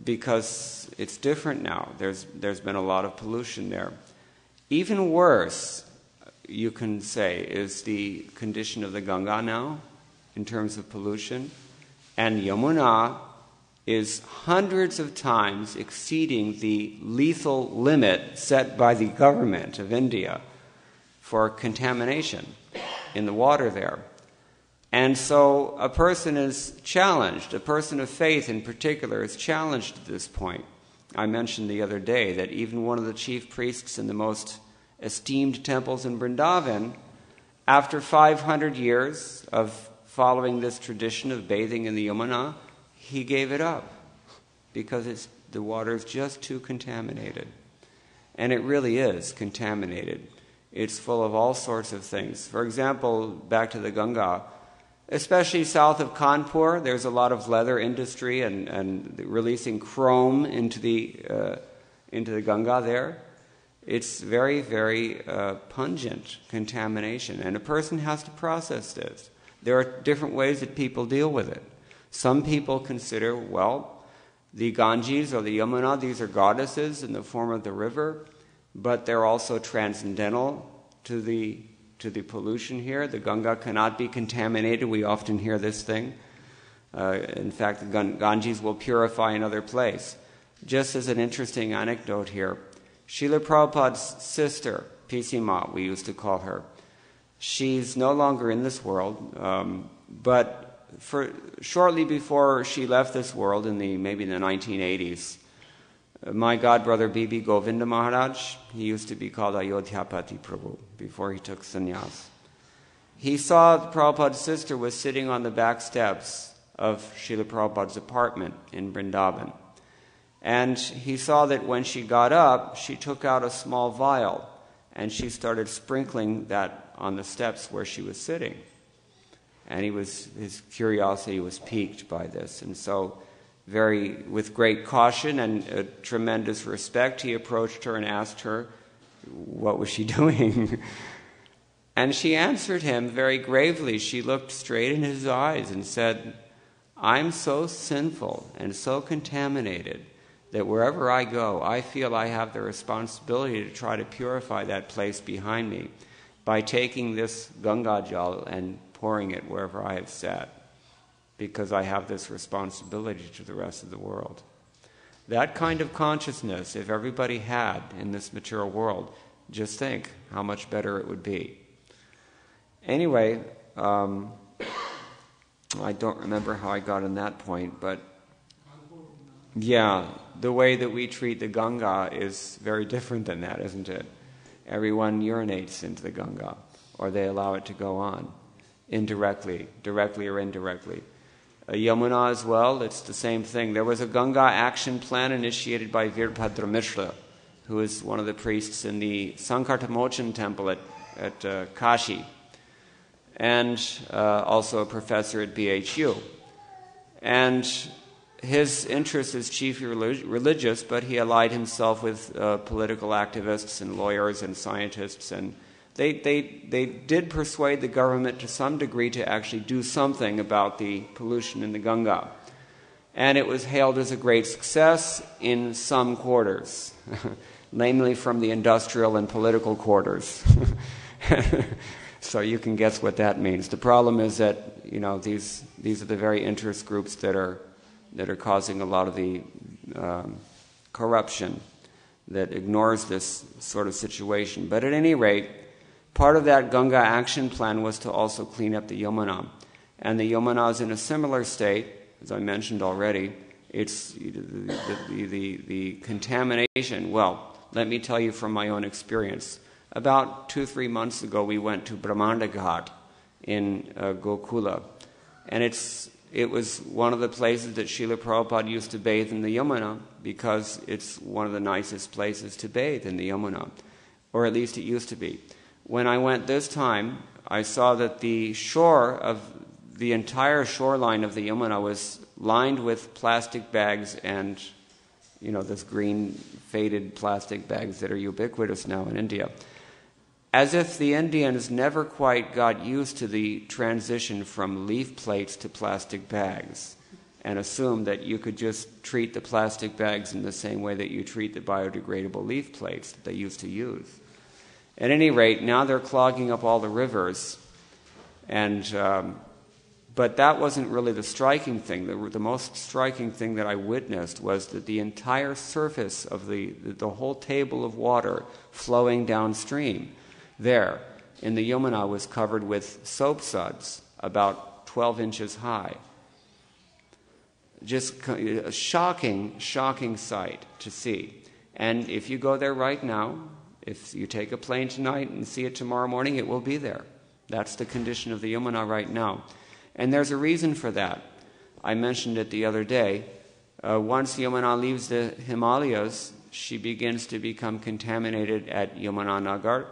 because it's different now. There's been a lot of pollution there. Even worse, you can say, is the condition of the Ganga now in terms of pollution. And Yamuna is hundreds of times exceeding the lethal limit set by the government of India for contamination in the water there. And so a person is challenged, a person of faith in particular is challenged at this point. I mentioned the other day that even one of the chief priests in the most esteemed temples in Vrindavan, after 500 years of following this tradition of bathing in the Yamuna, he gave it up because the water is just too contaminated. And it really is contaminated. It's full of all sorts of things. For example, back to the Ganga, especially south of Kanpur, there's a lot of leather industry and releasing chrome into the Ganga there. It's very, very pungent contamination, and a person has to process this. There are different ways that people deal with it. Some people consider, well, the Ganges or the Yamuna, these are goddesses in the form of the river, but they're also transcendental to the pollution here. The Ganga cannot be contaminated. We often hear this thing. In fact, the Ganges will purify another place. Just as an interesting anecdote here, Srila Prabhupada's sister, Pisima, we used to call her, she's no longer in this world, but shortly before she left this world, maybe in the 1980s, my godbrother Bibi Govinda Maharaj, he used to be called Ayodhyapati Prabhu before he took sannyas. He saw Prabhupada's sister was sitting on the back steps of Srila Prabhupada's apartment in Vrindavan. And he saw that when she got up, she took out a small vial and she started sprinkling that on the steps where she was sitting. And his curiosity was piqued by this. And so, with great caution and tremendous respect, he approached her and asked her, what was she doing? And she answered him very gravely. She looked straight in his eyes and said, I'm so sinful and so contaminated that wherever I go, I feel I have the responsibility to try to purify that place behind me by taking this Ganga Jal and pouring it wherever I have sat, because I have this responsibility to the rest of the world. That kind of consciousness, if everybody had in this material world, just think how much better it would be. Anyway, I don't remember how I got on that point, but yeah, the way that we treat the Ganga is very different than that, isn't it? Everyone urinates into the Ganga, or they allow it to go on, indirectly, directly or indirectly. Yamuna as well, it's the same thing. There was a Ganga action plan initiated by Virbhadra Mishra, who is one of the priests in the Sankartamochan temple at Kashi, and also a professor at BHU. And his interest is chiefly religious, but he allied himself with political activists and lawyers and scientists, and they did persuade the government to some degree to actually do something about the pollution in the Ganga. And it was hailed as a great success in some quarters, namely from the industrial and political quarters. So you can guess what that means. The problem is that, these are the very interest groups that are causing a lot of the corruption that ignores this sort of situation. But at any rate, part of that Ganga action plan was to also clean up the Yamuna. And the Yamuna is in a similar state, as I mentioned already. It's the contamination. Well, let me tell you from my own experience. About 2-3 months ago, we went to Brahmanda Ghat in Gokula. And it was one of the places that Srila Prabhupada used to bathe in the Yamuna, because it's one of the nicest places to bathe in the Yamuna, or at least it used to be. When I went this time, I saw that the entire shoreline of the Yamuna was lined with plastic bags and, this green faded plastic bags that are ubiquitous now in India. As if the Indians never quite got used to the transition from leaf plates to plastic bags and assumed that you could just treat the plastic bags in the same way that you treat the biodegradable leaf plates that they used to use. At any rate, now they're clogging up all the rivers, but that wasn't really the striking thing. The most striking thing that I witnessed was that the entire surface of the whole table of water flowing downstream there in the Yamuna was covered with soap suds about 12 inches high. Just a shocking sight to see. And if you go there right now, if you take a plane tonight and see it tomorrow morning, it will be there. That's the condition of the Yamuna right now. And there's a reason for that. I mentioned it the other day. Once Yamuna leaves the Himalayas, she begins to become contaminated at Yamunanagar,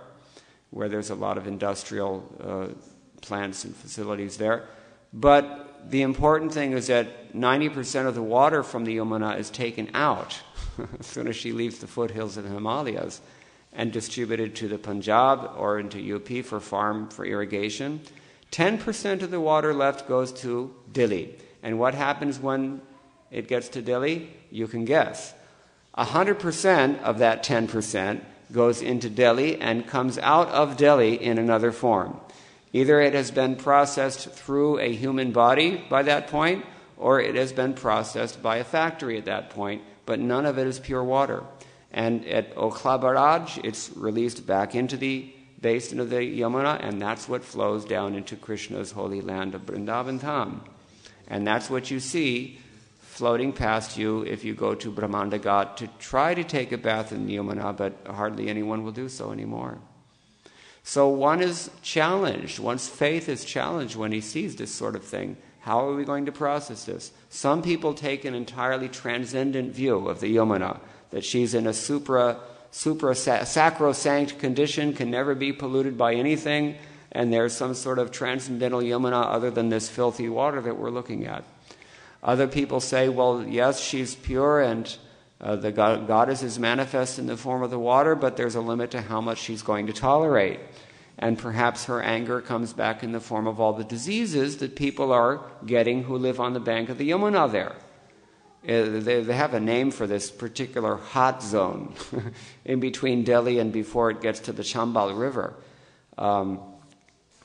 where there's a lot of industrial plants and facilities there. But the important thing is that 90% of the water from the Yamuna is taken out as soon as she leaves the foothills of the Himalayas and distributed to the Punjab or into UP for irrigation. 10% of the water left goes to Delhi. And what happens when it gets to Delhi? You can guess. 100% of that 10% goes into Delhi and comes out of Delhi in another form. Either it has been processed through a human body by that point, or it has been processed by a factory at that point, but none of it is pure water. And at Okhla Barrage, it's released back into the basin of the Yamuna, and that's what flows down into Krishna's holy land of Vrindavan Dham. And that's what you see floating past you if you go to Brahmanda Ghat to try to take a bath in the Yamuna, but hardly anyone will do so anymore. So one is challenged, one's faith is challenged when he sees this sort of thing. How are we going to process this? Some people take an entirely transcendent view of the Yamuna, that she's in a sacrosanct condition, can never be polluted by anything, and there's some sort of transcendental Yamuna other than this filthy water that we're looking at. Other people say, well, yes, she's pure and the goddess is manifest in the form of the water, but there's a limit to how much she's going to tolerate. And perhaps her anger comes back in the form of all the diseases that people are getting who live on the bank of the Yamuna there. They have a name for this particular hot zone in between Delhi and before it gets to the Chambal River.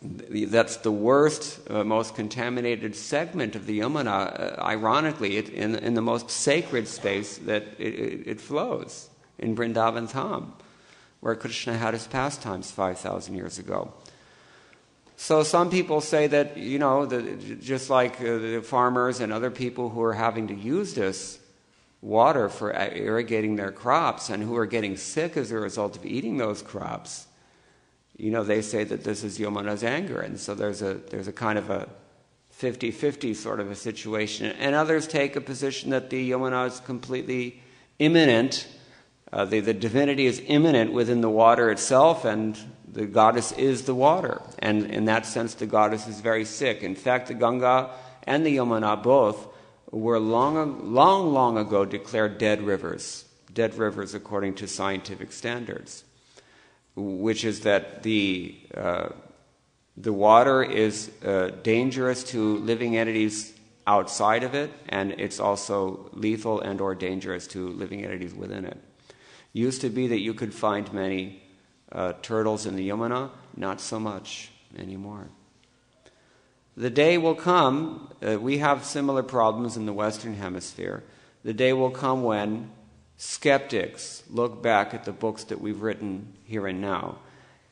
That's the worst, most contaminated segment of the Yamuna, ironically, in the most sacred space that it flows, in Vrindavan Dham, where Krishna had his pastimes 5,000 years ago. So some people say that, just like the farmers and other people who are having to use this water for irrigating their crops and who are getting sick as a result of eating those crops, they say that this is Yamuna's anger. And so there's a kind of a 50-50 sort of a situation. And others take a position that the Yamuna is completely immanent. The divinity is immanent within the water itself, and the goddess is the water. And in that sense, the goddess is very sick. In fact, the Ganga and the Yamuna both were long ago declared dead rivers according to scientific standards, which is that the water is dangerous to living entities outside of it, and it's also lethal and or dangerous to living entities within it. Used to be that you could find many turtles in the Yamuna, not so much anymore. The day will come, we have similar problems in the Western Hemisphere. The day will come when skeptics look back at the books that we've written here and now,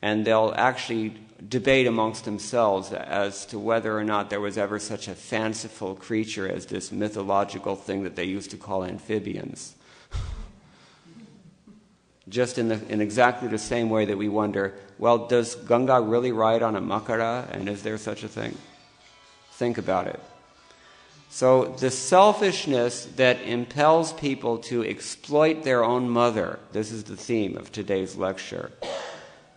and they'll actually debate amongst themselves as to whether or not there was ever such a fanciful creature as this mythological thing that they used to call amphibians. Just in exactly the same way that we wonder, well, does Ganga really ride on a makara, and is there such a thing? Think about it. So the selfishness that impels people to exploit their own mother, this is the theme of today's lecture.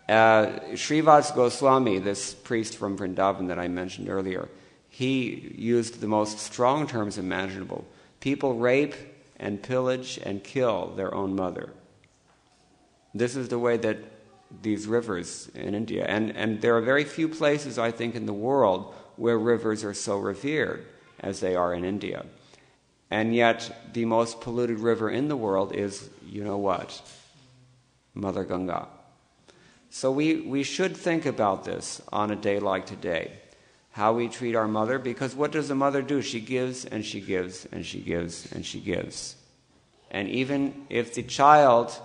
Srivats Goswami, this priest from Vrindavan that I mentioned earlier, he used the most strong terms imaginable. People rape and pillage and kill their own mother. This is the way that these rivers in India, and there are very few places, I think, in the world where rivers are so revered as they are in India. And yet, the most polluted river in the world is, you know what? Mother Ganga. So we should think about this on a day like today, how we treat our mother, because what does a mother do? She gives and she gives and she gives and she gives. And even if the child,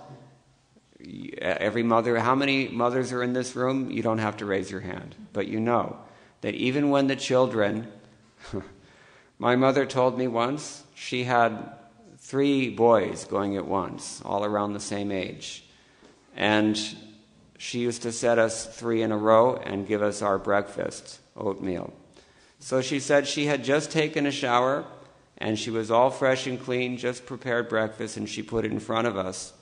every mother, how many mothers are in this room? You don't have to raise your hand, but you know that even when the children, my mother told me once, she had 3 boys going at once, all around the same age. And she used to set us 3 in a row and give us our breakfast, oatmeal. So she said she had just taken a shower and she was all fresh and clean, just prepared breakfast, and she put it in front of us.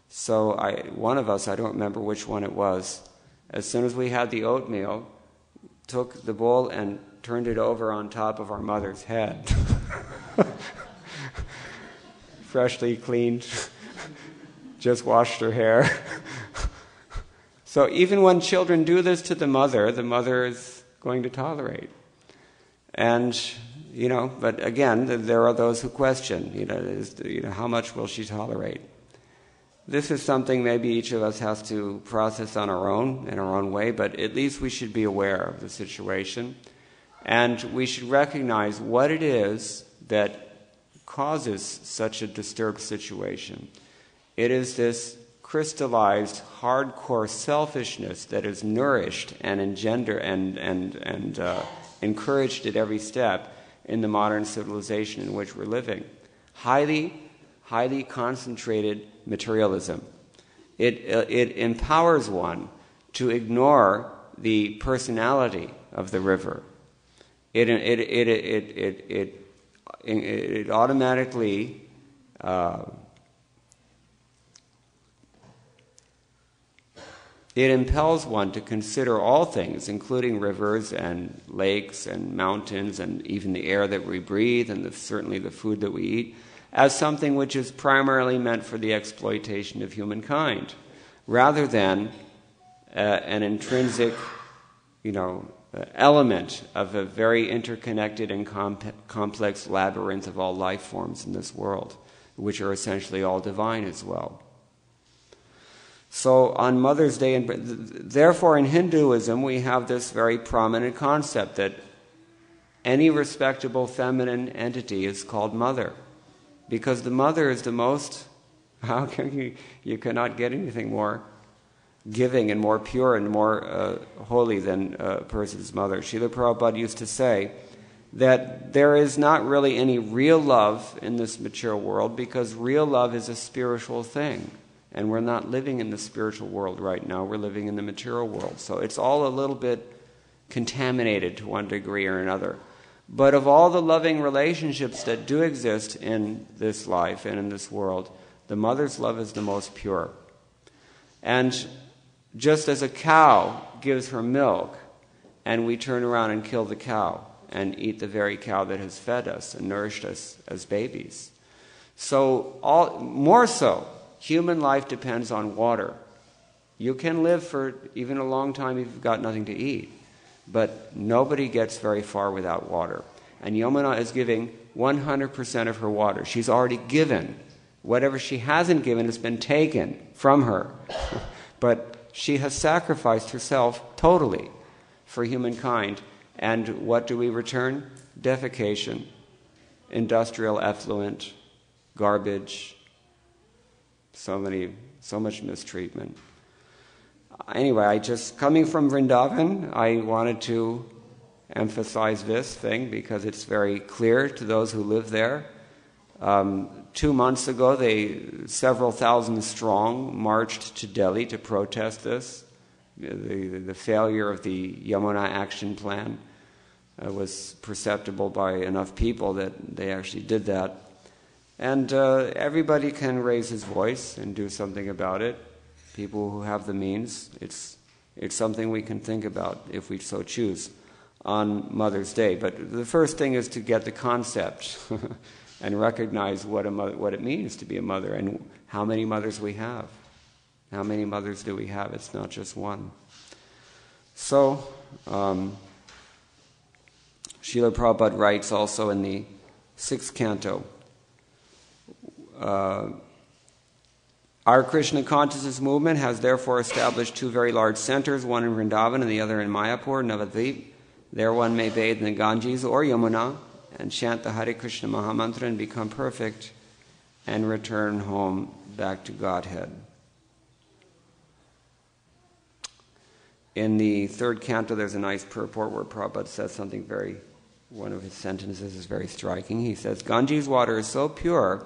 So one of us, I don't remember which one it was, as soon as we had the oatmeal, took the bowl and turned it over on top of our mother's head. Freshly cleaned, just washed her hair. So even when children do this to the mother is going to tolerate. And, but again, there are those who question, how much will she tolerate? This is something maybe each of us has to process on our own, in our own way, but at least we should be aware of the situation. And we should recognize what it is that causes such a disturbed situation. It is this crystallized, hardcore selfishness that is nourished and engendered and encouraged at every step in the modern civilization in which we're living. Highly concentrated materialism. It empowers one to ignore the personality of the river. It automatically it impels one to consider all things, including rivers and lakes and mountains and even the air that we breathe and certainly the food that we eat, as something which is primarily meant for the exploitation of humankind, rather than an intrinsic, element of a very interconnected and complex labyrinth of all life forms in this world, which are essentially all divine as well. So on Mother's Day, therefore in Hinduism, we have this very prominent concept that any respectable feminine entity is called mother, because the mother is the most, how can you cannot get anything more giving and more pure and more holy than a person's mother. Srila Prabhupada used to say that there is not really any real love in this material world because real love is a spiritual thing. And we're not living in the spiritual world right now, we're living in the material world. So it's all a little bit contaminated to one degree or another. But of all the loving relationships that do exist in this life and in this world, the mother's love is the most pure. And just as a cow gives her milk, and we turn around and kill the cow and eat the very cow that has fed us and nourished us as babies. So, more so, human life depends on water. You can live for even a long time if you've got nothing to eat, but nobody gets very far without water. And Yamuna is giving 100% of her water. She's already given. Whatever she hasn't given has been taken from her. But she has sacrificed herself totally for humankind. And what do we return? Defecation, industrial effluent, garbage, so much mistreatment. Anyway, coming from Vrindavan, I wanted to emphasize this thing because it's very clear to those who live there. 2 months ago, several thousand strong marched to Delhi to protest this. The failure of the Yamuna Action Plan was perceptible by enough people that they actually did that. And everybody can raise his voice and do something about it. People who have the means, it's something we can think about if we so choose on Mother's Day. But the first thing is to get the concept and recognize what it means to be a mother and how many mothers we have. How many mothers do we have? It's not just one. So, Srila Prabhupada writes also in the 6th canto, our Krishna consciousness movement has therefore established 2 very large centers, one in Vrindavan and the other in Mayapur, Navadvip. There one may bathe in the Ganges or Yamuna and chant the Hare Krishna Mahamantra and become perfect and return home back to Godhead. In the 3rd canto, there's a nice purport where Prabhupada says something one of his sentences is very striking. He says, Ganges water is so pure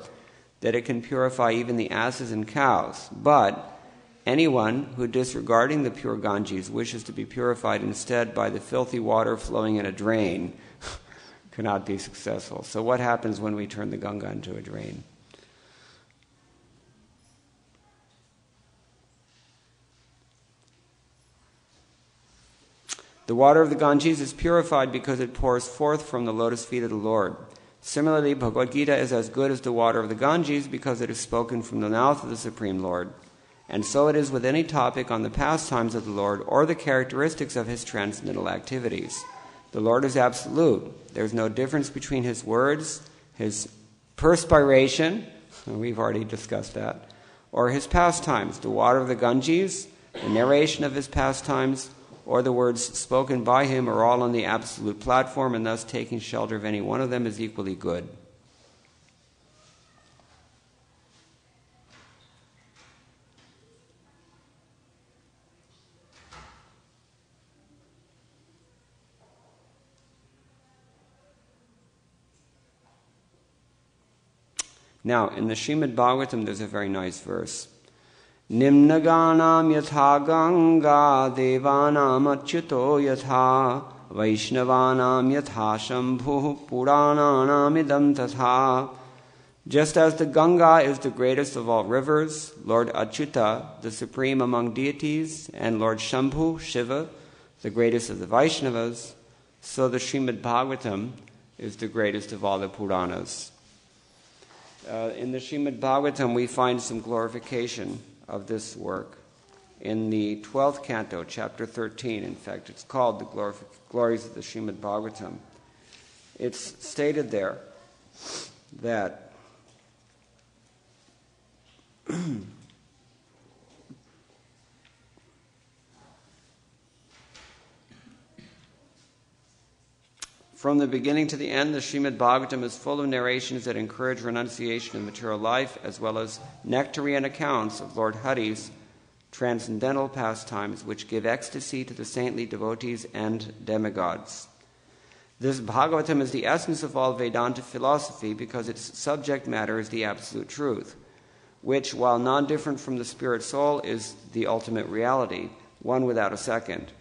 that it can purify even the asses and cows. But anyone who, disregarding the pure Ganges, wishes to be purified instead by the filthy water flowing in a drain cannot be successful. So what happens when we turn the Ganga into a drain? The water of the Ganges is purified because it pours forth from the lotus feet of the Lord. Similarly, Bhagavad Gita is as good as the water of the Ganges because it is spoken from the mouth of the Supreme Lord. And so it is with any topic on the pastimes of the Lord or the characteristics of his transcendental activities. The Lord is absolute. There is no difference between his words, his perspiration, we've already discussed that, or his pastimes, the water of the Ganges, the narration of his pastimes, or the words spoken by him are all on the absolute platform, and thus taking shelter of any one of them is equally good. Now, in the Srimad Bhagavatam, there's a very nice verse. Nimnaganam yatha Ganga devanam achyuto yatha Vaishnavanam yatha Shambhu Purananam idam tatha. Just as the Ganga is the greatest of all rivers, Lord Achyuta, the supreme among deities, and Lord Shambhu, Shiva, the greatest of the Vaishnavas, so the Srimad Bhagavatam is the greatest of all the Puranas. In the Srimad Bhagavatam, we find some glorification of this work. In the 12th canto, chapter 13, in fact, it's called the Glories of the Srimad Bhagavatam. It's stated there that from the beginning to the end, the Srimad Bhagavatam is full of narrations that encourage renunciation of material life, as well as nectarian accounts of Lord Hari's transcendental pastimes, which give ecstasy to the saintly devotees and demigods. This Bhagavatam is the essence of all Vedanta philosophy because its subject matter is the absolute truth, which, while non-different from the spirit soul, is the ultimate reality, one without a second.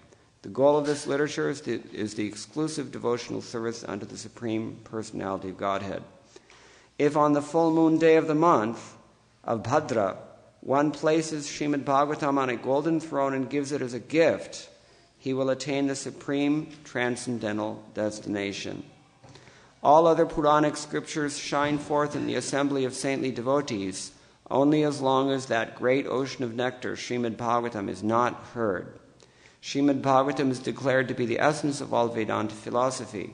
The goal of this literature is the exclusive devotional service unto the Supreme Personality of Godhead. If on the full moon day of the month of Bhadra, one places Srimad Bhagavatam on a golden throne and gives it as a gift, he will attain the supreme transcendental destination. All other Puranic scriptures shine forth in the assembly of saintly devotees only as long as that great ocean of nectar, Srimad Bhagavatam, is not heard. Srimad Bhagavatam is declared to be the essence of all Vedanta philosophy.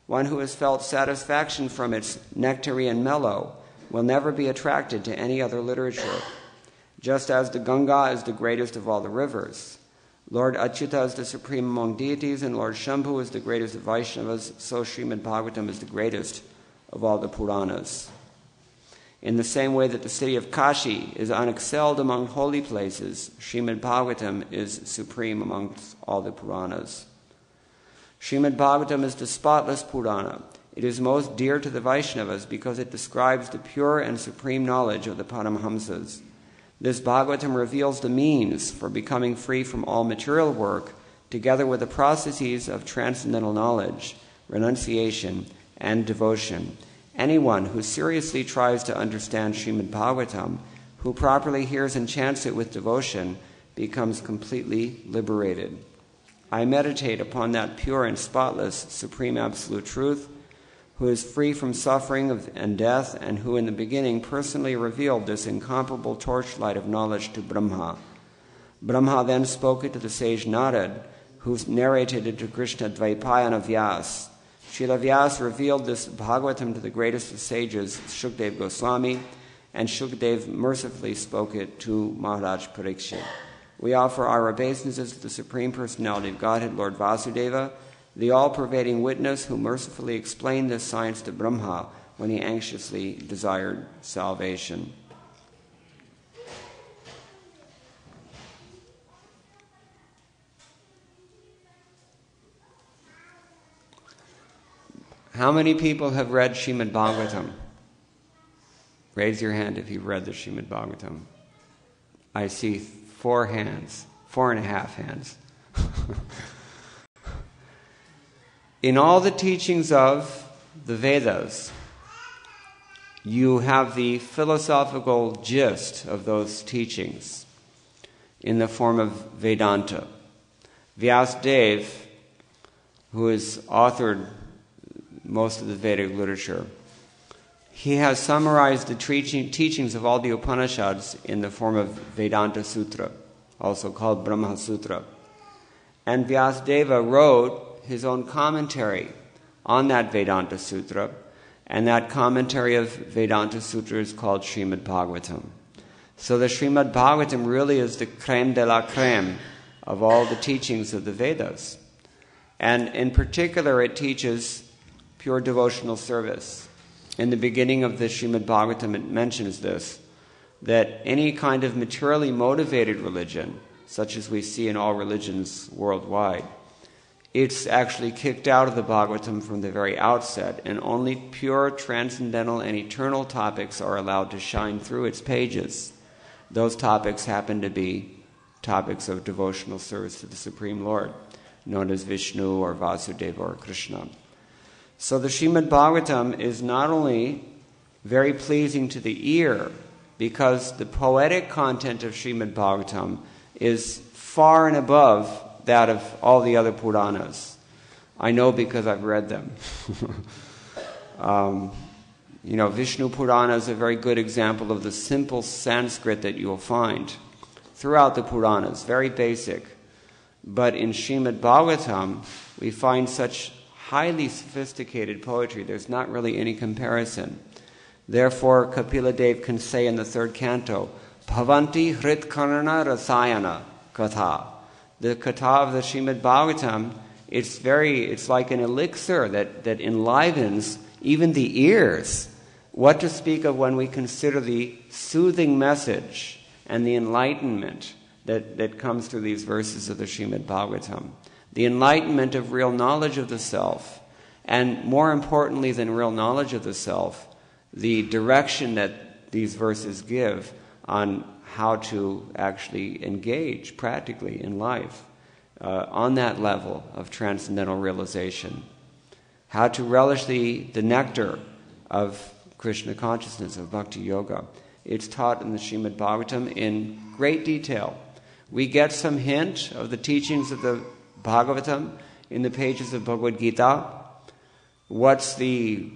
One who has felt satisfaction from its nectarian mellow will never be attracted to any other literature. Just as the Ganga is the greatest of all the rivers, Lord Achyuta is the supreme among deities, and Lord Shambhu is the greatest of Vaishnavas, so Srimad Bhagavatam is the greatest of all the Puranas. In the same way that the city of Kashi is unexcelled among holy places, Srimad Bhagavatam is supreme amongst all the Puranas. Srimad Bhagavatam is the spotless Purana. It is most dear to the Vaishnavas because it describes the pure and supreme knowledge of the Paramhamsas. This Bhagavatam reveals the means for becoming free from all material work, together with the processes of transcendental knowledge, renunciation, and devotion. Anyone who seriously tries to understand Srimad Bhagavatam, who properly hears and chants it with devotion, becomes completely liberated. I meditate upon that pure and spotless supreme absolute truth, who is free from suffering and death, and who in the beginning personally revealed this incomparable torchlight of knowledge to Brahma. Brahma then spoke it to the sage Narad, who narrated it to Krishna Dvaipayana Vyas. Srila Vyas revealed this Bhagavatam to the greatest of sages, Shukdev Goswami, and Shukdev mercifully spoke it to Maharaj Parikshit. We offer our obeisances to the Supreme Personality of Godhead, Lord Vasudeva, the all-pervading witness who mercifully explained this science to Brahma when he anxiously desired salvation. How many people have read Srimad Bhagavatam? Raise your hand if you've read the Srimad Bhagavatam. I see 4 hands, 4.5 hands. In all the teachings of the Vedas, you have the philosophical gist of those teachings in the form of Vedanta. Vyasadeva who has authored most of the Vedic literature, he has summarized the teachings of all the Upanishads in the form of Vedanta Sutra, also called Brahma Sutra. And Vyasadeva wrote his own commentary on that Vedanta Sutra, and that commentary of Vedanta Sutra is called Srimad Bhagavatam. So the Srimad Bhagavatam really is the crème de la crème of all the teachings of the Vedas. And in particular, it teaches pure devotional service. In the beginning of the Srimad Bhagavatam, it mentions this, that any kind of materially motivated religion, such as we see in all religions worldwide, it's actually kicked out of the Bhagavatam from the very outset, and only pure, transcendental, and eternal topics are allowed to shine through its pages. Those topics happen to be topics of devotional service to the Supreme Lord, known as Vishnu or Vasudeva or Krishna. So the Srimad Bhagavatam is not only very pleasing to the ear, because the poetic content of Srimad Bhagavatam is far and above that of all the other Puranas. I know because I've read them. Vishnu Purana is a very good example of the simple Sanskrit that you will find throughout the Puranas, very basic. But in Srimad Bhagavatam, we find such highly sophisticated poetry, there's not really any comparison. Therefore, Kapila Dev can say in the third canto, Bhavanti Hritkarana Rasayana Katha. The Katha of the Srimad Bhagavatam, it's like an elixir that enlivens even the ears. What to speak of when we consider the soothing message and the enlightenment that comes through these verses of the Srimad Bhagavatam. The enlightenment of real knowledge of the self, and more importantly than real knowledge of the self, the direction that these verses give on how to actually engage practically in life on that level of transcendental realization. How to relish the nectar of Krishna consciousness, of Bhakti Yoga. It's taught in the Srimad Bhagavatam in great detail. We get some hint of the teachings of the Bhagavatam in the pages of Bhagavad Gita. What's the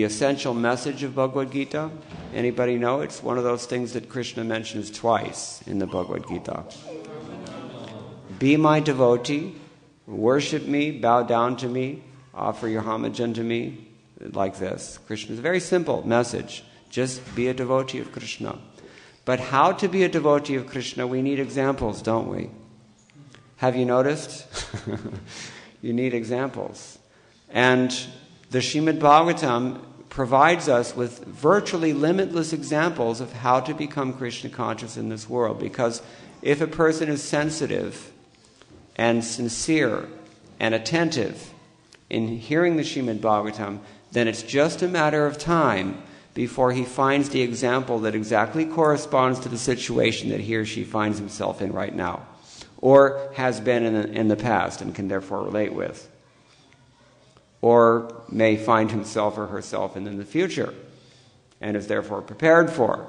essential message of Bhagavad Gita? Anybody know? It's one of those things that Krishna mentions twice in the Bhagavad Gita. Be my devotee, worship me, bow down to me, offer your homage unto me, like this. Krishna's a very simple message. Just be a devotee of Krishna. But how to be a devotee of Krishna, we need examples, don't we? Have you noticed? You need examples. And the Srimad Bhagavatam provides us with virtually limitless examples of how to become Krishna conscious in this world. Because if a person is sensitive and sincere and attentive in hearing the Srimad Bhagavatam, then it's just a matter of time before he finds the example that exactly corresponds to the situation that he or she finds himself in right now, or has been in the past and can therefore relate with, or may find himself or herself in the future and is therefore prepared for.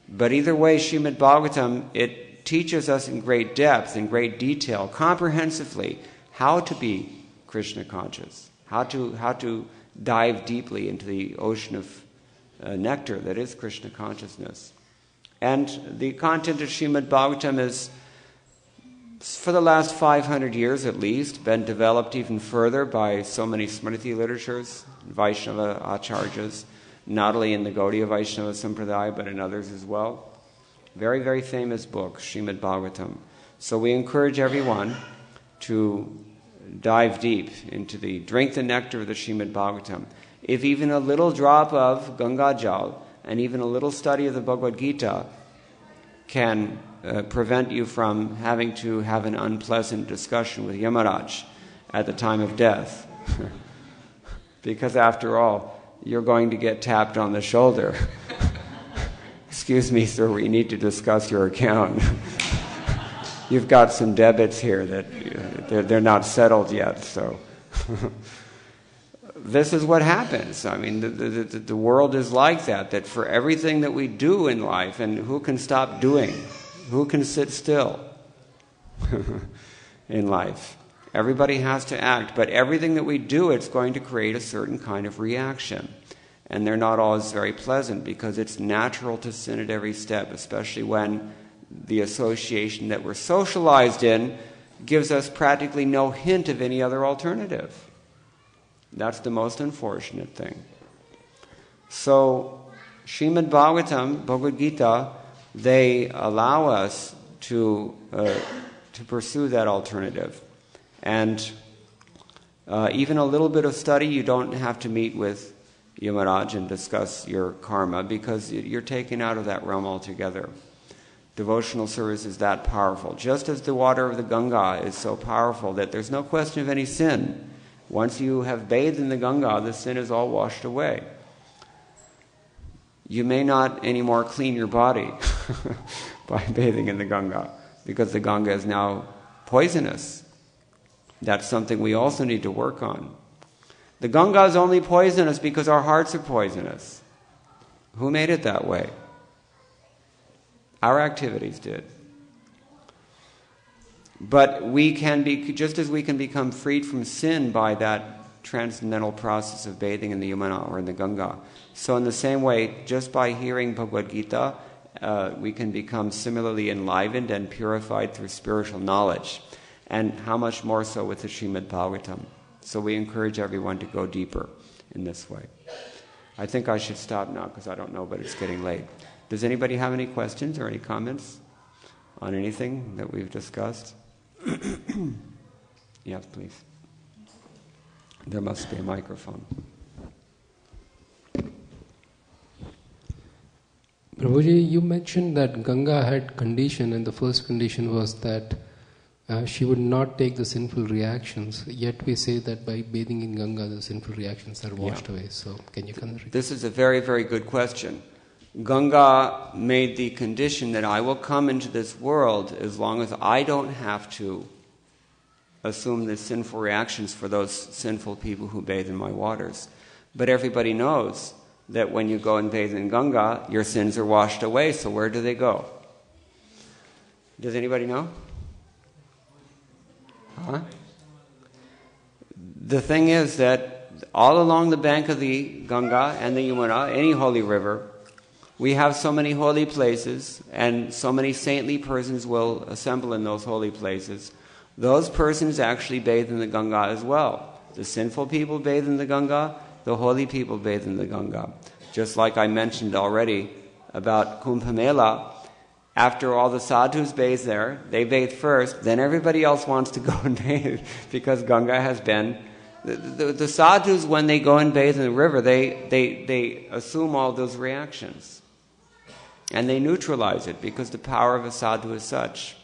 But either way, Srimad Bhagavatam, it teaches us in great depth, in great detail, comprehensively, how to be Krishna conscious, how to dive deeply into the ocean of nectar that is Krishna consciousness. And the content of Srimad Bhagavatam is, for the last 500 years at least, been developed even further by so many Smriti literatures, Vaishnava acharyas, not only in the Gaudiya Vaishnava Sampradaya, but in others as well. Very, very famous book, Srimad Bhagavatam. So we encourage everyone to dive deep into drink the nectar of the Srimad Bhagavatam. If even a little drop of Ganga Jal and even a little study of the Bhagavad Gita can prevent you from having to have an unpleasant discussion with Yamaraj at the time of death. Because after all, you're going to get tapped on the shoulder. Excuse me, sir, we need to discuss your account. You've got some debits here that they're not settled yet, so... This is what happens. I mean, the world is like that for everything that we do in life, and who can stop doing? Who can sit still in life? Everybody has to act, but everything that we do, it's going to create a certain kind of reaction. And they're not always very pleasant because it's natural to sin at every step, especially when the association that we're socialized in gives us practically no hint of any other alternative. That's the most unfortunate thing. So, Srimad Bhagavatam, Bhagavad Gita, they allow us to pursue that alternative. And even a little bit of study, you don't have to meet with Yamaraj and discuss your karma because you're taken out of that realm altogether. Devotional service is that powerful. Just as the water of the Ganga is so powerful that there's no question of any sin. Once you have bathed in the Ganga, the sin is all washed away. You may not anymore clean your body by bathing in the Ganga because the Ganga is now poisonous. That's something we also need to work on. The Ganga is only poisonous because our hearts are poisonous. Who made it that way? Our activities did. But we can be, just as we can become freed from sin by that transcendental process of bathing in the Yamuna or in the Ganga, so in the same way, just by hearing Bhagavad Gita, we can become similarly enlivened and purified through spiritual knowledge. And how much more so with the Srimad Bhagavatam. So we encourage everyone to go deeper in this way. I think I should stop now because I don't know, but it's getting late. Does anybody have any questions or any comments on anything that we've discussed? Yes, please. There must be a microphone. Prabhuji, you mentioned that Ganga had condition, and the first condition was that she would not take the sinful reactions. Yet we say that by bathing in Ganga, the sinful reactions are washed away. So can you comment? This is a very, very good question. Ganga made the condition that I will come into this world as long as I don't have to assume the sinful reactions for those sinful people who bathe in my waters. But everybody knows that when you go and bathe in Ganga, your sins are washed away. So where do they go? Does anybody know? Huh? The thing is that all along the bank of the Ganga and the Yamuna, any holy river, we have so many holy places, and so many saintly persons will assemble in those holy places. Those persons actually bathe in the Ganga as well. The sinful people bathe in the Ganga, the holy people bathe in the Ganga. Just like I mentioned already about Kumbh Mela, after all the sadhus bathe there, they bathe first, then everybody else wants to go and bathe because Ganga has been... The sadhus, when they go and bathe in the river, they assume all those reactions. And they neutralize it because the power of a sadhu is such.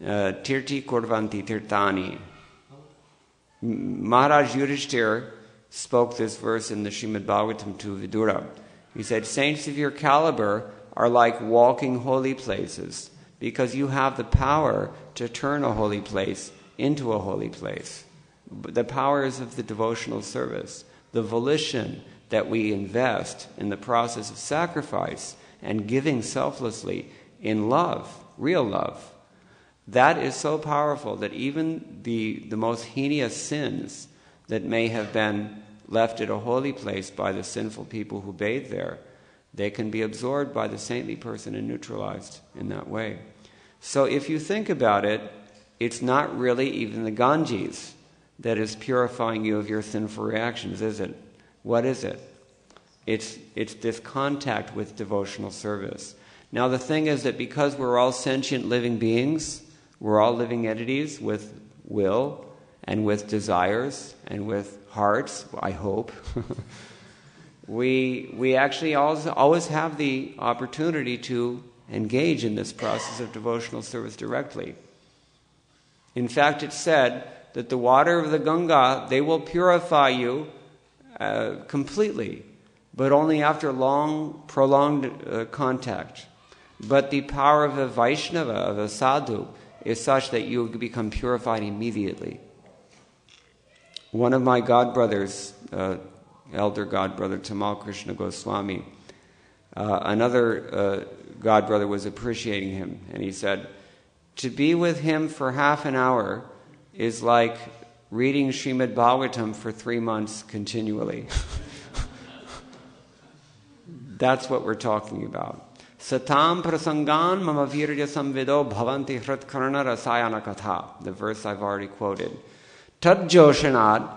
Tirti kurvanti tirtani. Maharaj Yudhishthira spoke this verse in the Srimad Bhagavatam to Vidura. He said, saints of your caliber are like walking holy places because you have the power to turn a holy place into a holy place. The power is of the devotional service. The volition that we invest in the process of sacrifice and giving selflessly in love, real love, that is so powerful that even the most heinous sins that may have been left at a holy place by the sinful people who bathe there, they can be absorbed by the saintly person and neutralized in that way. So if you think about it, it's not really even the Ganges that is purifying you of your sinful reactions, is it? What is it? It's this contact with devotional service. Now the thing is that because we're all sentient living beings, we're all living entities with will and with desires and with hearts, I hope. We actually always have the opportunity to engage in this process of devotional service directly. In fact, it's said that the water of the Ganga, they will purify you completely, but only after long, prolonged contact. But the power of a Vaishnava, of a sadhu, is such that you become purified immediately. One of my godbrothers, elder godbrother Tamal Krishna Goswami, another godbrother was appreciating him, and he said, to be with him for half an hour is like reading Srimad Bhagavatam for 3 months continually. That's what we're talking about. Satam prasangan mama virya samvido bhavanti hritkarna rasayana katha. The verse I've already quoted. Tad joshanad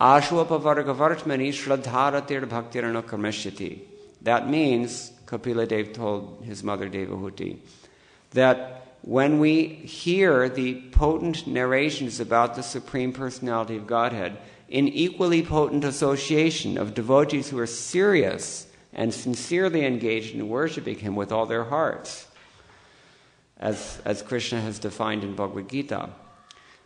ashwapavargavartmani shraddharatir bhaktirana karmashyati. That means, Kapila Dev told his mother Devahuti, that when we hear the potent narrations about the Supreme Personality of Godhead, in equally potent association of devotees who are serious and sincerely engaged in worshipping Him with all their hearts, as Krishna has defined in Bhagavad Gita,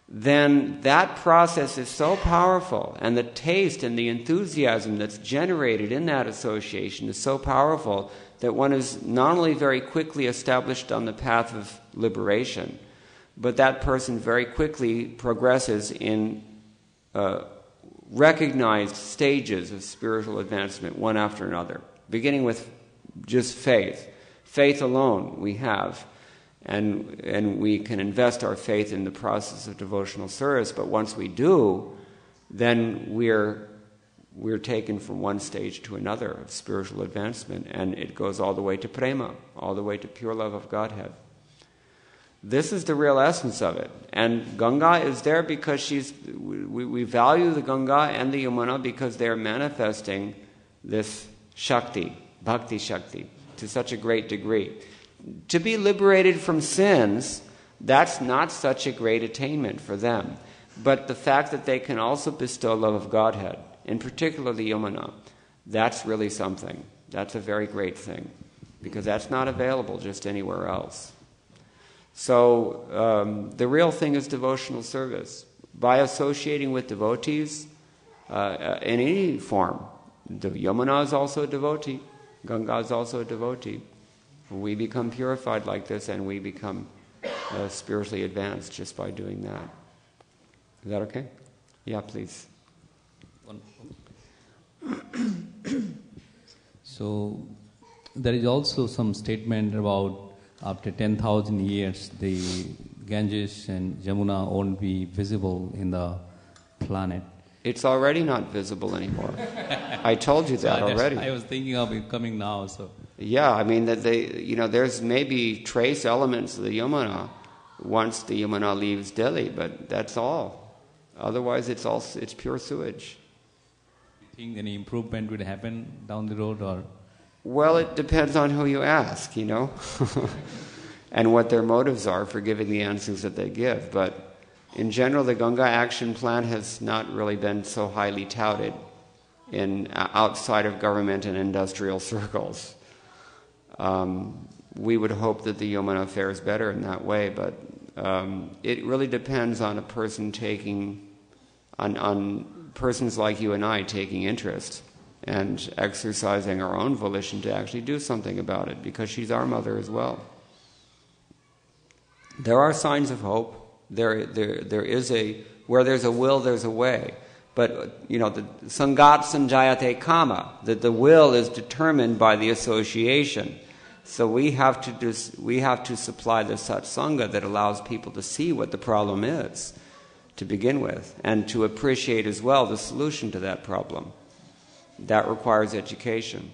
then that process is so powerful, and the taste and the enthusiasm that's generated in that association is so powerful that one is not only very quickly established on the path of liberation, but that person very quickly progresses in recognized stages of spiritual advancement, one after another, beginning with just faith. Faith alone we have, and we can invest our faith in the process of devotional service, but once we do, then we're taken from one stage to another of spiritual advancement, and it goes all the way to prema, all the way to pure love of Godhead. This is the real essence of it. And Ganga is there because we value the Ganga and the Yamuna because they are manifesting this Shakti, Bhakti Shakti, to such a great degree. To be liberated from sins, that's not such a great attainment for them. But the fact that they can also bestow love of Godhead, in particular the Yamuna, that's really something. That's a very great thing, because that's not available just anywhere else. So the real thing is devotional service. By associating with devotees in any form, the Yamuna is also a devotee, Ganga is also a devotee. We become purified like this, and we become spiritually advanced just by doing that. Is that okay? Yeah, please. So there is also some statement about after 10,000 years the Ganges and Jamuna won't be visible in the planet. It's already not visible anymore. I told you that already. I was thinking of it coming now. So yeah, I mean that there's maybe trace elements of the Yamuna once the Yamuna leaves Delhi, but that's all. Otherwise, it's pure sewage. Do you think any improvement would happen down the road, or? Well, it depends on who you ask, and what their motives are for giving the answers that they give. But in general, the Ganga Action Plan has not really been so highly touted outside of government and industrial circles. We would hope that the Yamuna fares better in that way, but it really depends on a person on persons like you and I taking interest and exercising our own volition to actually do something about it, because she's our mother as well. There are signs of hope. There is where there's a will, there's a way. But the sangat sanjayate kama, that the will is determined by the association. So we have to supply the satsanga that allows people to see what the problem is to begin with, and to appreciate as well the solution to that problem. That requires education.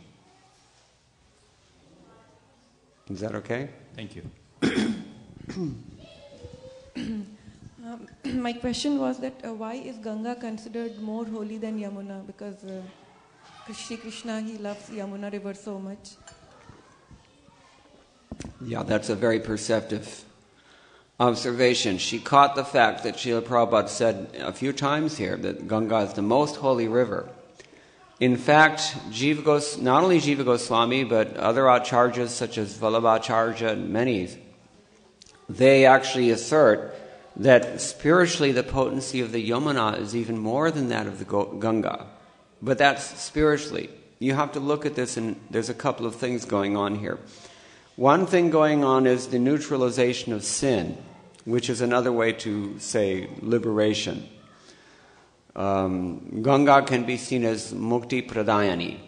Is that okay? Thank you. My question was that why is Ganga considered more holy than Yamuna? Because Shri Krishna, he loves Yamuna river so much. Yeah, that's a very perceptive observation. She caught the fact that Srila Prabhupada said a few times here that Ganga is the most holy river. In fact, not only Jiva Goswami, but other acharyas such as Vallabhacharya and many, they actually assert that spiritually the potency of the Yamuna is even more than that of the Ganga. But that's spiritually. You have to look at this, and there's a couple of things going on here. One thing going on is the neutralization of sin, which is another way to say liberation. Ganga can be seen as mukti pradayani.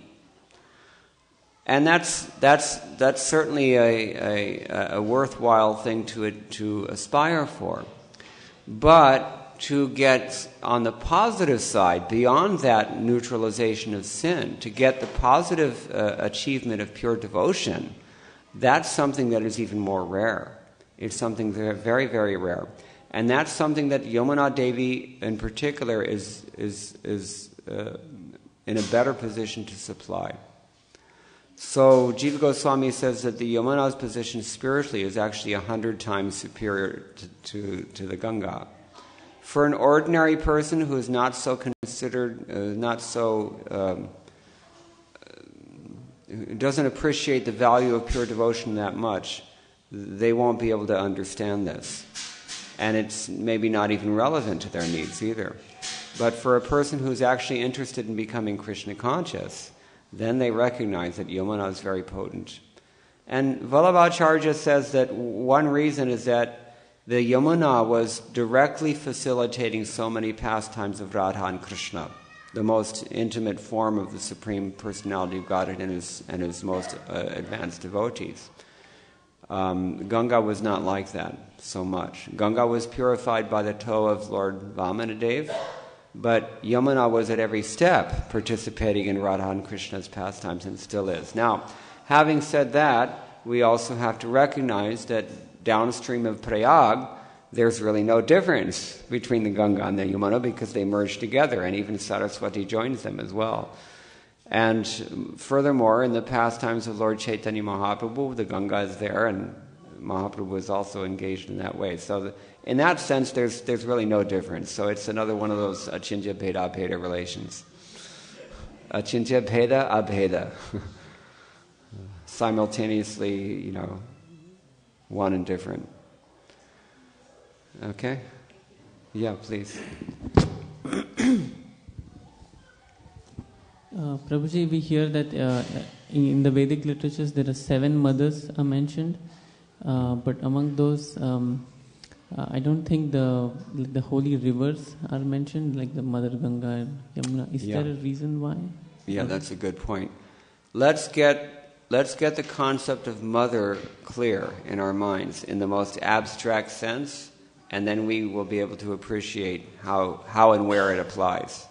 And that's certainly a worthwhile thing to aspire for. But to get on the positive side, beyond that neutralization of sin, to get the positive achievement of pure devotion, that's something that is even more rare. It's something very, very rare. And that's something that Yamuna Devi in particular is in a better position to supply. So Jiva Goswami says that the Yamuna's position spiritually is actually 100 times superior to the Ganga. For an ordinary person who is not so considered, doesn't appreciate the value of pure devotion that much, they won't be able to understand this. And it's maybe not even relevant to their needs either. But for a person who's actually interested in becoming Krishna conscious, then they recognize that Yamuna is very potent. And Vallabhacharya says that one reason is that the Yamuna was directly facilitating so many pastimes of Radha and Krishna, the most intimate form of the Supreme Personality of Godhead and his most advanced devotees. Ganga was not like that so much. Ganga was purified by the toe of Lord Vamanadev, but Yamuna was at every step participating in Radha and Krishna's pastimes and still is. Now, having said that, we also have to recognize that downstream of Prayag, there's really no difference between the Ganga and the Yamuna because they merge together, and even Saraswati joins them as well. And furthermore, in the pastimes of Lord Chaitanya Mahaprabhu, the Ganga is there, and Mahaprabhu is also engaged in that way. So in that sense, there's really no difference. So it's another one of those achintya bheda abheda relations. Achintya bheda abheda. Simultaneously, one and different. Okay? Yeah, please. Prabhuji, we hear that in the Vedic literatures there are 7 mothers are mentioned, but among those, I don't think the holy rivers are mentioned, like the Mother Ganga and Yamuna. Is there a reason why? Yeah, that's a good point. Let's get the concept of mother clear in our minds in the most abstract sense, and then we will be able to appreciate how and where it applies.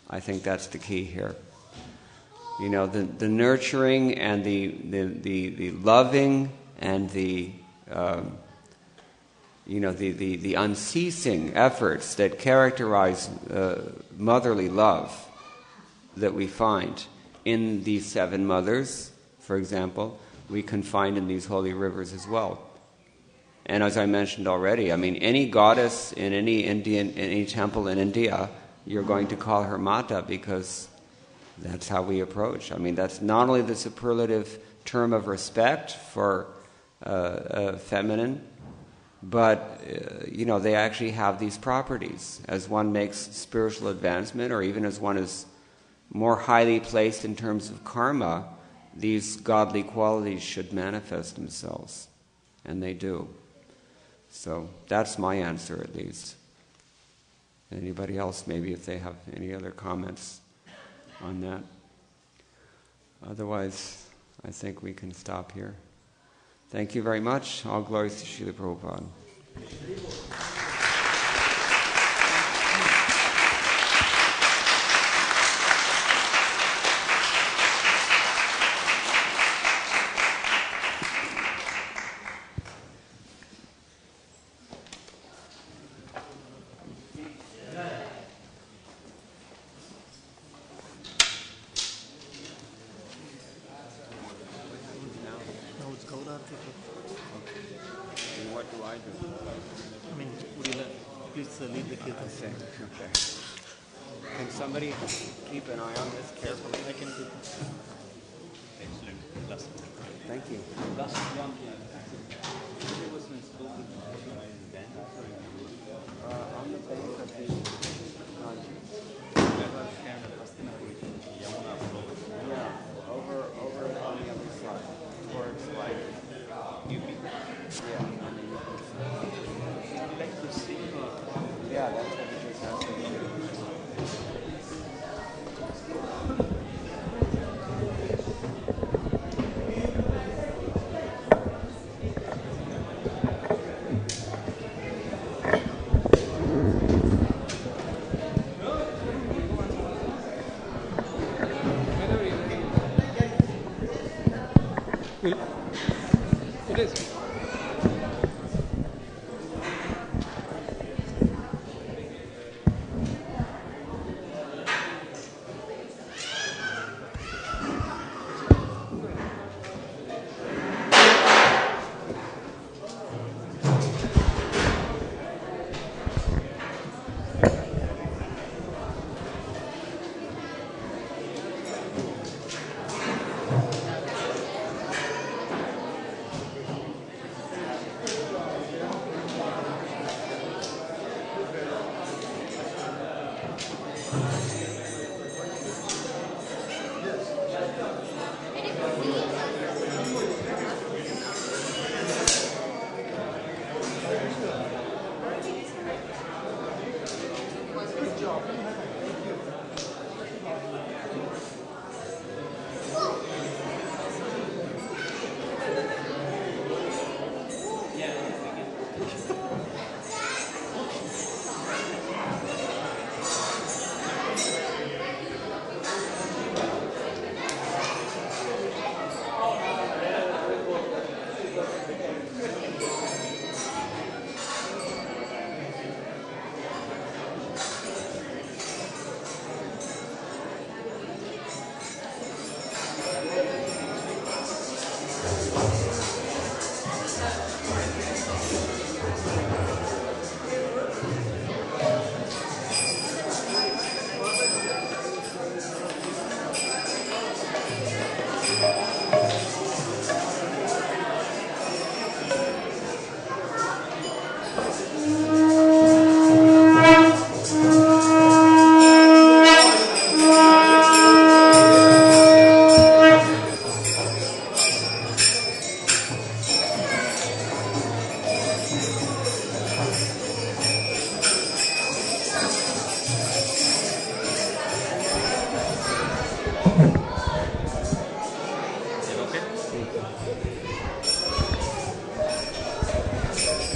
I think that's the key here. The nurturing and the loving and the unceasing efforts that characterize motherly love that we find in these 7 mothers, for example, we can find in these holy rivers as well. And as I mentioned already, any goddess in any temple in India, you're going to call her Mata because that's how we approach. That's not only the superlative term of respect for feminine, but they actually have these properties. As one makes spiritual advancement, or even as one is more highly placed in terms of karma, these godly qualities should manifest themselves, and they do. So that's my answer, at least. Anybody else, maybe, if they have any other comments on that? Otherwise, I think we can stop here. Thank you very much. All glories to Srila Prabhupada. What do I do? Would you please lead the kirtan? Okay. Can somebody keep an eye on this carefully? I can keep it. Excellent. Last. Thank you. Last one. On the bank of the yeah, over on the other side, towards like UP. Yeah, on the UP side. Would you like to sing or? Yeah, that's what we just asked me to do.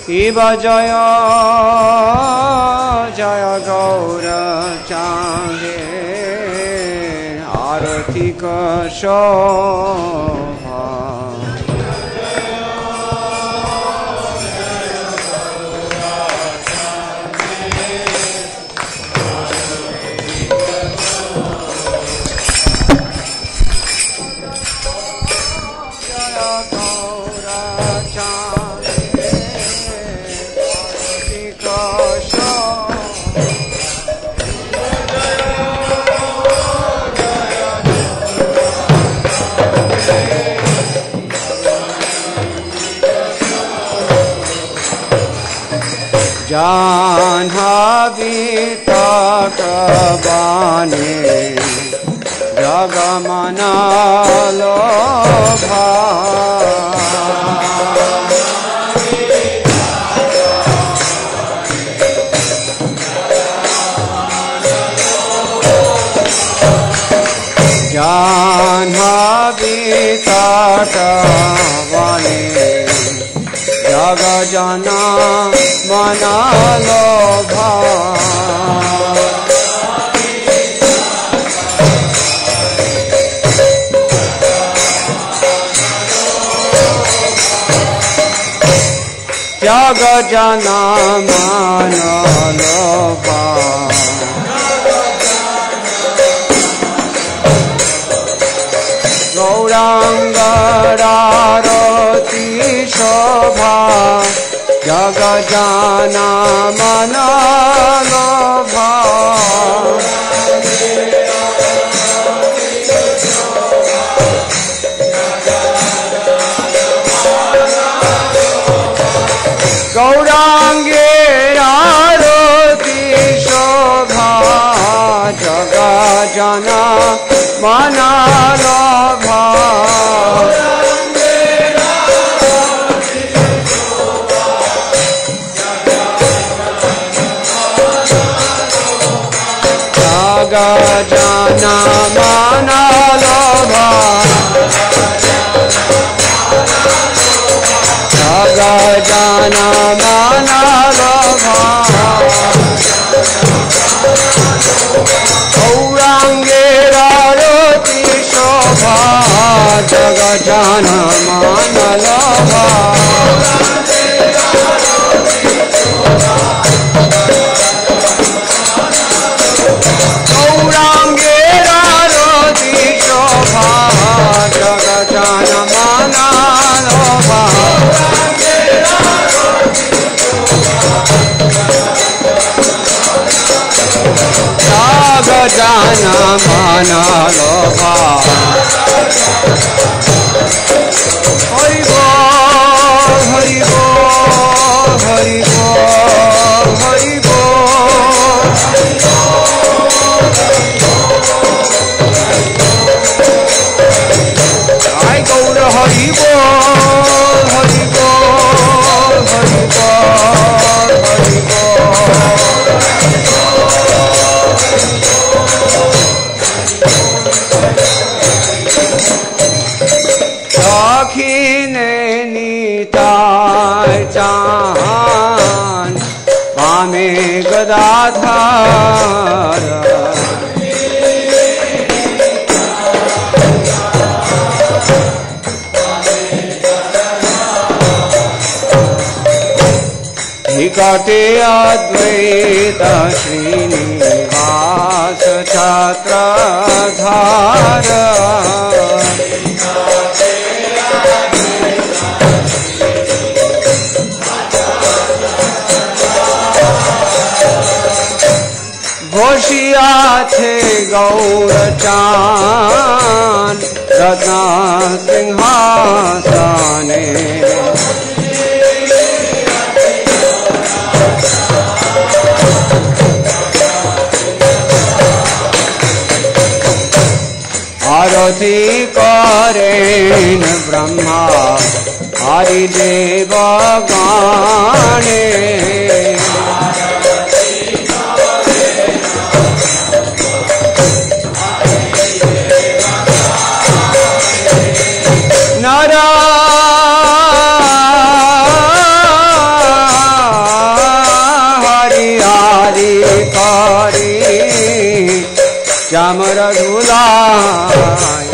Iva Jaya Jaya Gaura Chande Arati Ka Shobha Janhavi Takabane Jagamana Lobha Janhavi Takabane Jaga Jana Mana Lobha Jaga Jana Mana Lobha Gauranga Rarati Shobha Jaga Jana Mana Lobha Gaurange Rarati Shobha Jaga Jana Mana Lobha Jaga Jana Mana Lobha Jaga Jana Mana Lobha Gaurange Rarati Shobha Jaga Jana Mana Lobha Gaurange Rarati Shobha Jaga Jana Mana Lobha Jaga Jana Mana Lobha वामे गदाधार निकटे अद्वैत श्रीनिवास छत्रधार घोषिया थे गौरचान रत्न सिंहासने आरती करेन ब्रह्मा हरिदेव गाने नरा हरि हरि करी चामर धुलाय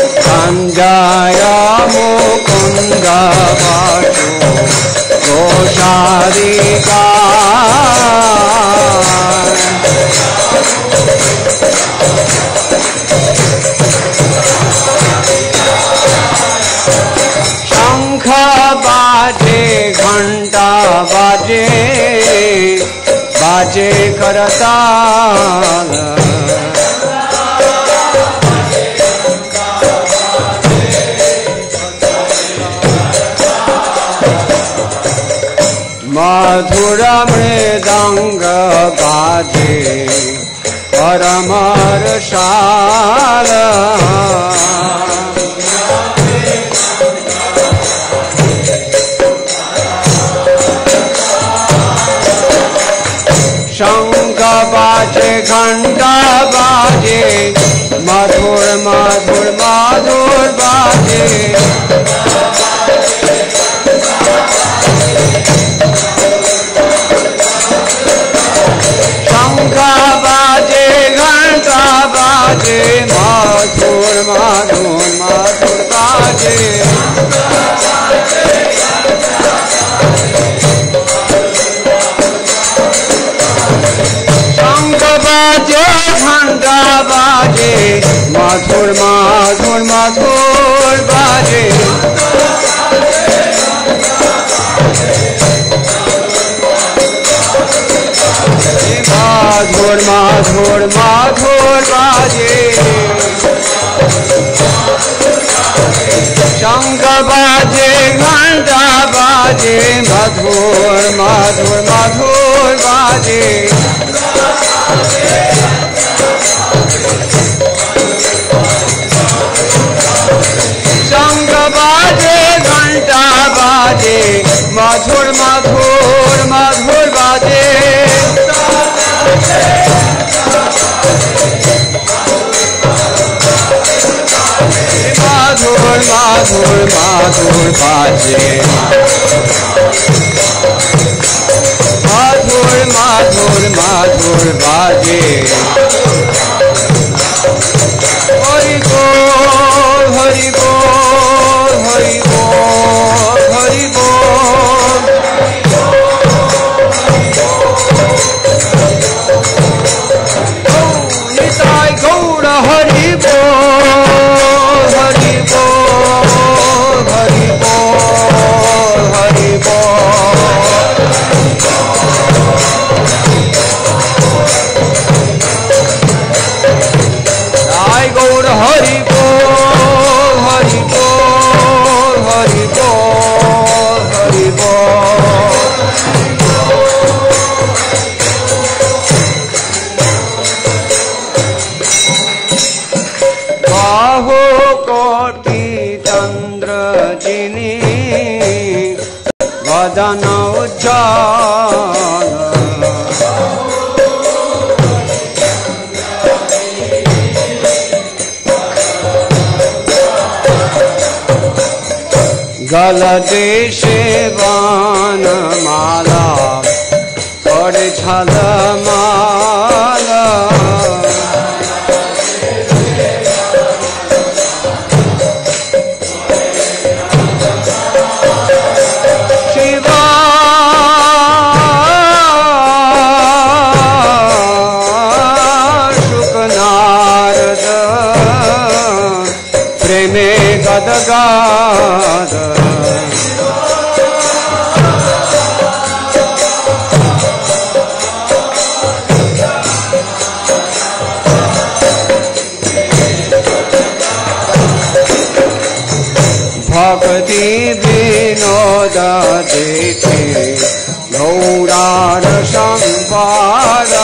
संजय मुकुंद वासु घोषाधिका शंख बाजे घंटा बाजे बाजे करताल मधुर मृदंग बाजे परमर शाल शंख बाजे घंटा बाजे मधुर मधुर मधुर बाजे शंख बाजे घंटा बाजे मधुर मधुर मधुर बाजे शंख बाजे घंटा बाजे मधुर मधुर मधुर बाजे मधुर मधुर मधुर बाजे शंख बाजे घंटा बाजे मधुर मधुर मधुर बाजे शंख बाजे घंटा बाजे मधुर मधुर मधुर बाजे मधुर मधुर मधुर बाजे मधुर मधुर मधुर बाजे हरि बोल हरि बोल हरि बोल हरि बोल निताय गौर हरि बोल हरि बोल हरि बोल हरि बोल निताय गौर हरि बोल हरि बोल हरि बोल हरि बोल बाहो कोटि चंद्र जिनी वदन उज्ज्वल गलदेशे वनमाला करे झलमाला शिवा शुकनारद प्रेमे गदगाद भक्ति विनोद देखे गौरार संवाद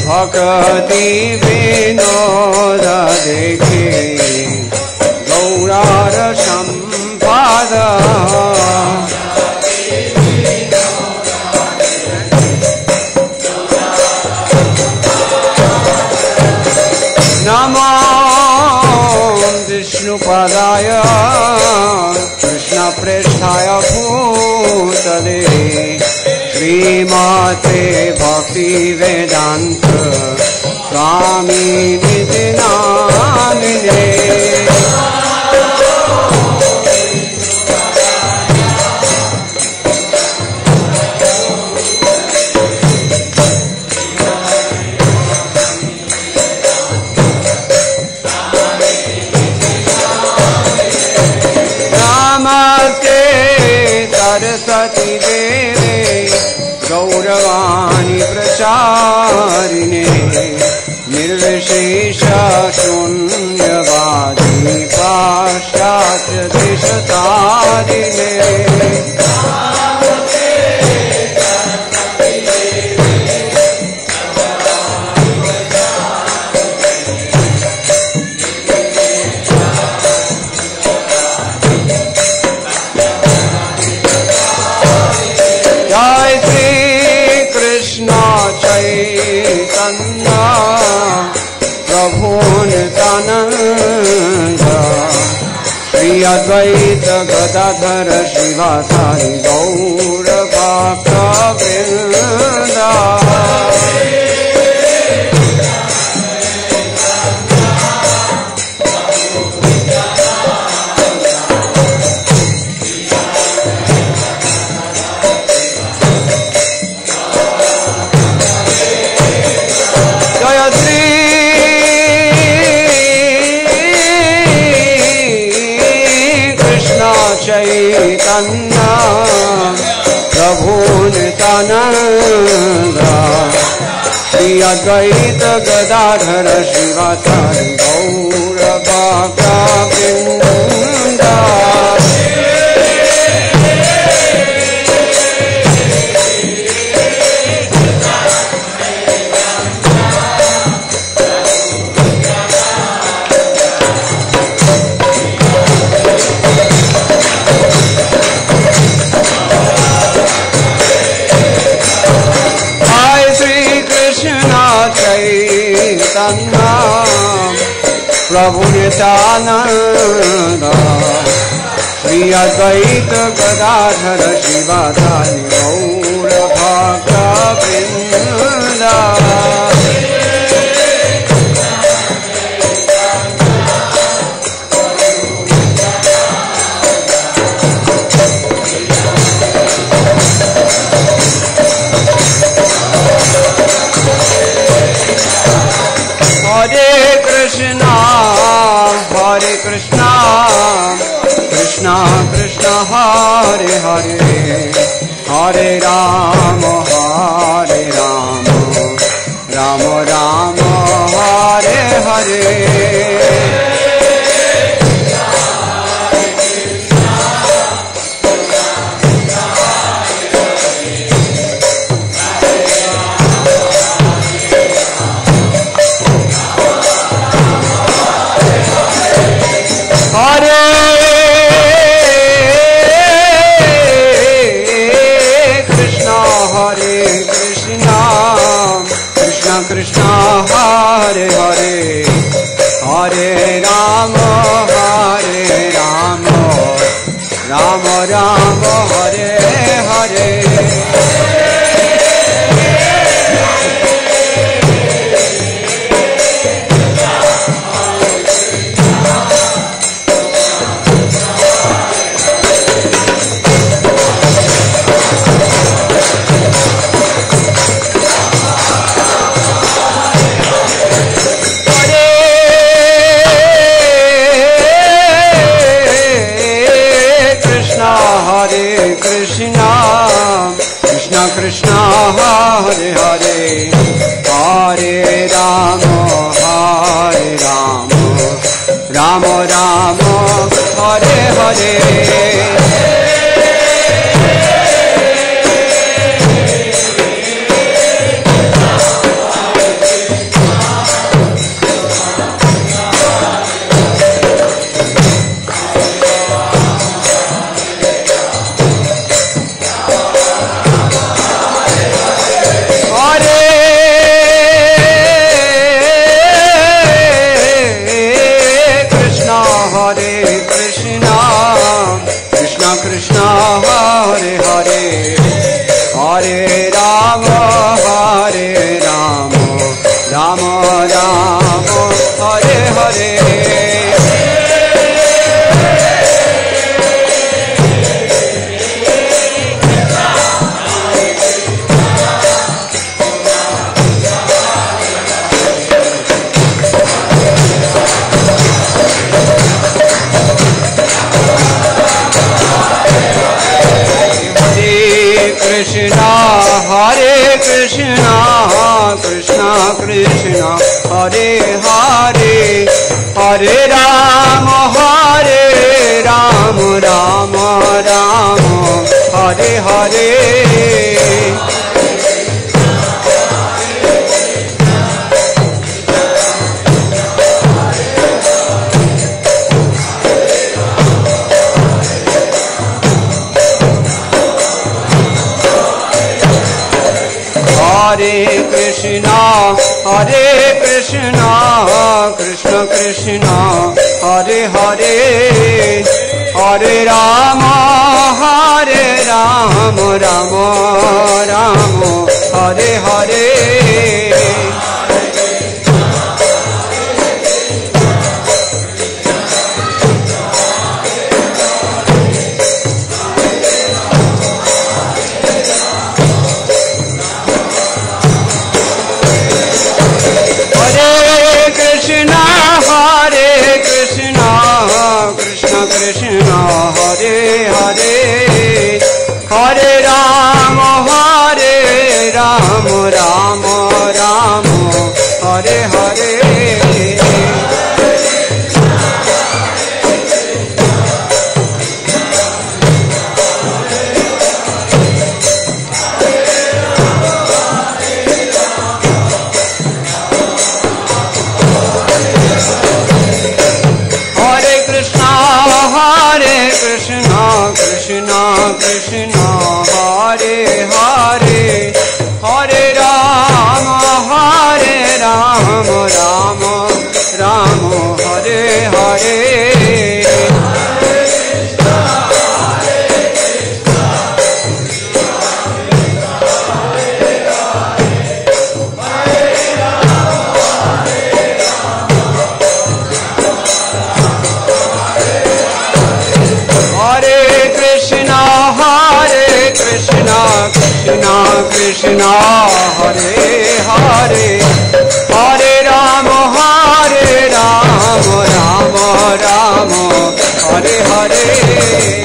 भक्ति विनोद देखे गौरार संवाद नमो विष्णुपदाय कृष्णप्रेष्ठाय भूतले श्रीमते भक्तिवेदान्त स्वामिनिधि नामिने सरस्वती देवे गौरवाणी प्रचारिणे निर्विशेष शून्यवादी पाश्चात्य देशतारिणे चैतन्य प्रभु नित्यानंद श्री अद्वैत गदाधर शिवासादि गौर भक्तवृंद चैतन्य प्रभु नित्यानंद श्री अद्वैत गदाधर शिवासादि गौर भक्तवृंद चैतन्य प्रभु नित्यानंद श्री अद्वैत गदाधर शिवासादि गौर भक्तवृंद Hare Krishna, Krishna Krishna, Hare Hare, Hare Rama, Rama Rama, Hare Hare. Hare Krishna, Hare Rama, Hare Rama, Rama Rama, Hare Hare. Krishna Hare Hare, Hare Rama, Hare Rama, Rama Rama, Hare Hare. Krishna Hare Hare, Hare Rama, Hare Rama, Rama Rama, Hare Hare. Krishna, Hare Krishna, Krishna Krishna, Hare Hare, Hare Rama, Hare Rama, Rama Rama, Hare Hare. Hare Krishna, Hare Krishna, Krishna Krishna, Hare Hare, Hare Rama, Hare Rama, Rama Rama, Hare Hare. Krishna, Hare Hare, Hare Rama, Hare Rama, Rama Rama, Hare Hare. Krishna Krishna, Hare Hare, Hare Rama, Hare Rama, Rama Rama, Hare Hare. Krishna Krishna, Hare Hare, Hare Rama, Hare Rama, Rama Rama, Hare Hare.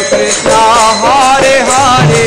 Krishna, Hare Hare,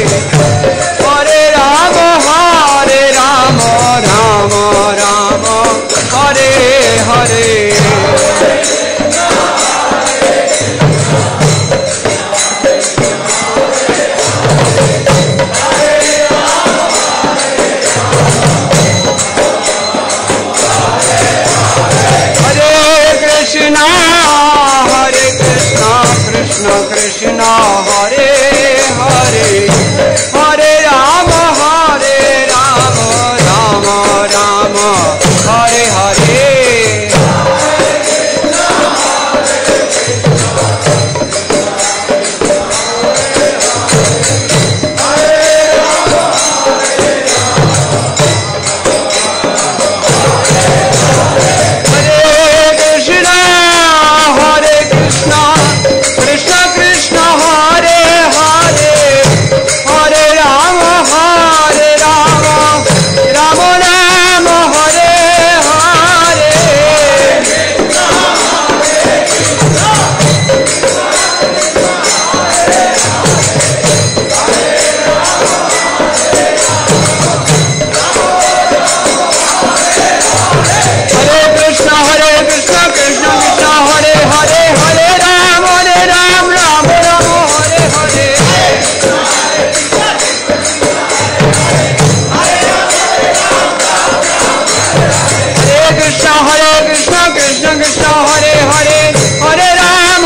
Hare Krishna, Krishna Krishna Hare Hare, Hare Ram,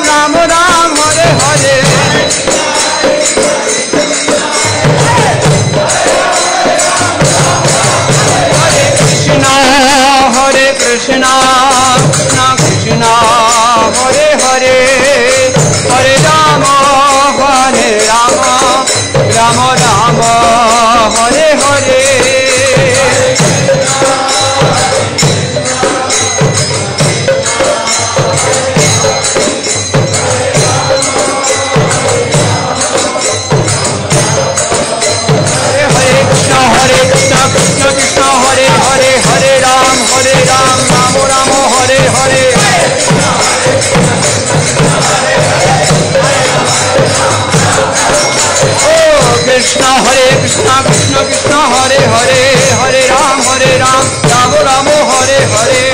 Ram Ram, Hare Hare. Hare Krishna, Krishna Krishna, Hare Hare, Hare Rama, Rama Rama, Hare Hare. Hare Krishna, Krishna Krishna, Hare Hare, Hare Ram, Rama Rama, Hare Hare. Krishna Hare Krishna, Krishna Krishna, Hare Hare, Hare Ram, Rama Rama, Hare Hare.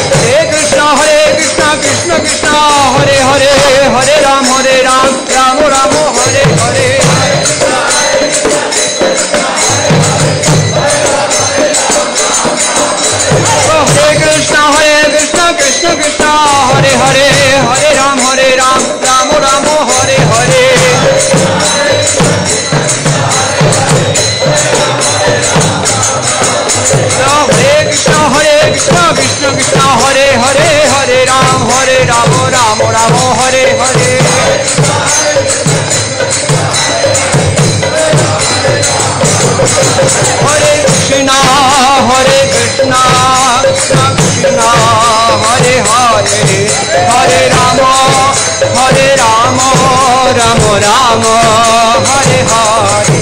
Hare Krishna, Krishna Krishna, Hare Hare, Hare Ram, Rama Rama, Hare Hare. Hare Krishna, Krishna Krishna, Hare Hare, Hare Ram, Rama Rama, Hare Hare. Hare Krishna, Krishna Krishna, Hare Hare, Hare Ram, Rama Rama, Hare Hare. Hare Krishna, Krishna Krishna, Hare Hare, Hare Rama, Rama Rama, Hare Hare.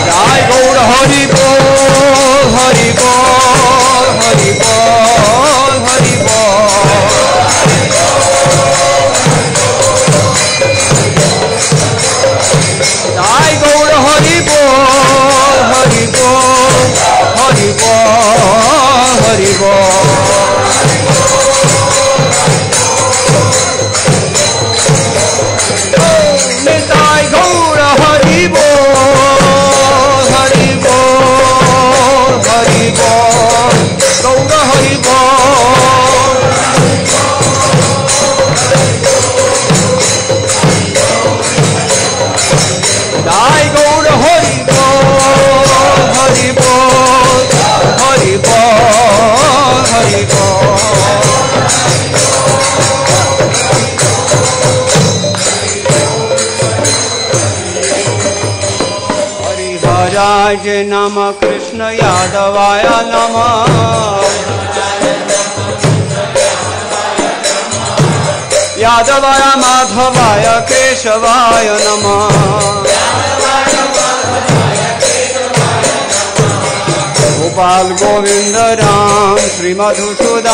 Jai Gaur Hari Bol, Hari Bol, Hari Bol, Hari Bol. Jai Gaur Hari Bol, Hari Bol, Hari Bol, Hari Bol. Jai Gaur Hari Bol, Hari Bol, Hari Bol, Gaur Hari Bol. Jai Gaur Hari Bol, Hari Bol, Hari Bol, Hari Bol. Hariharaj Nama Krishna Yadavaya Nama. Yadavaya Madhavaya Keshavaya Nama. Gopal Govinda Ram Sri Madhusudan.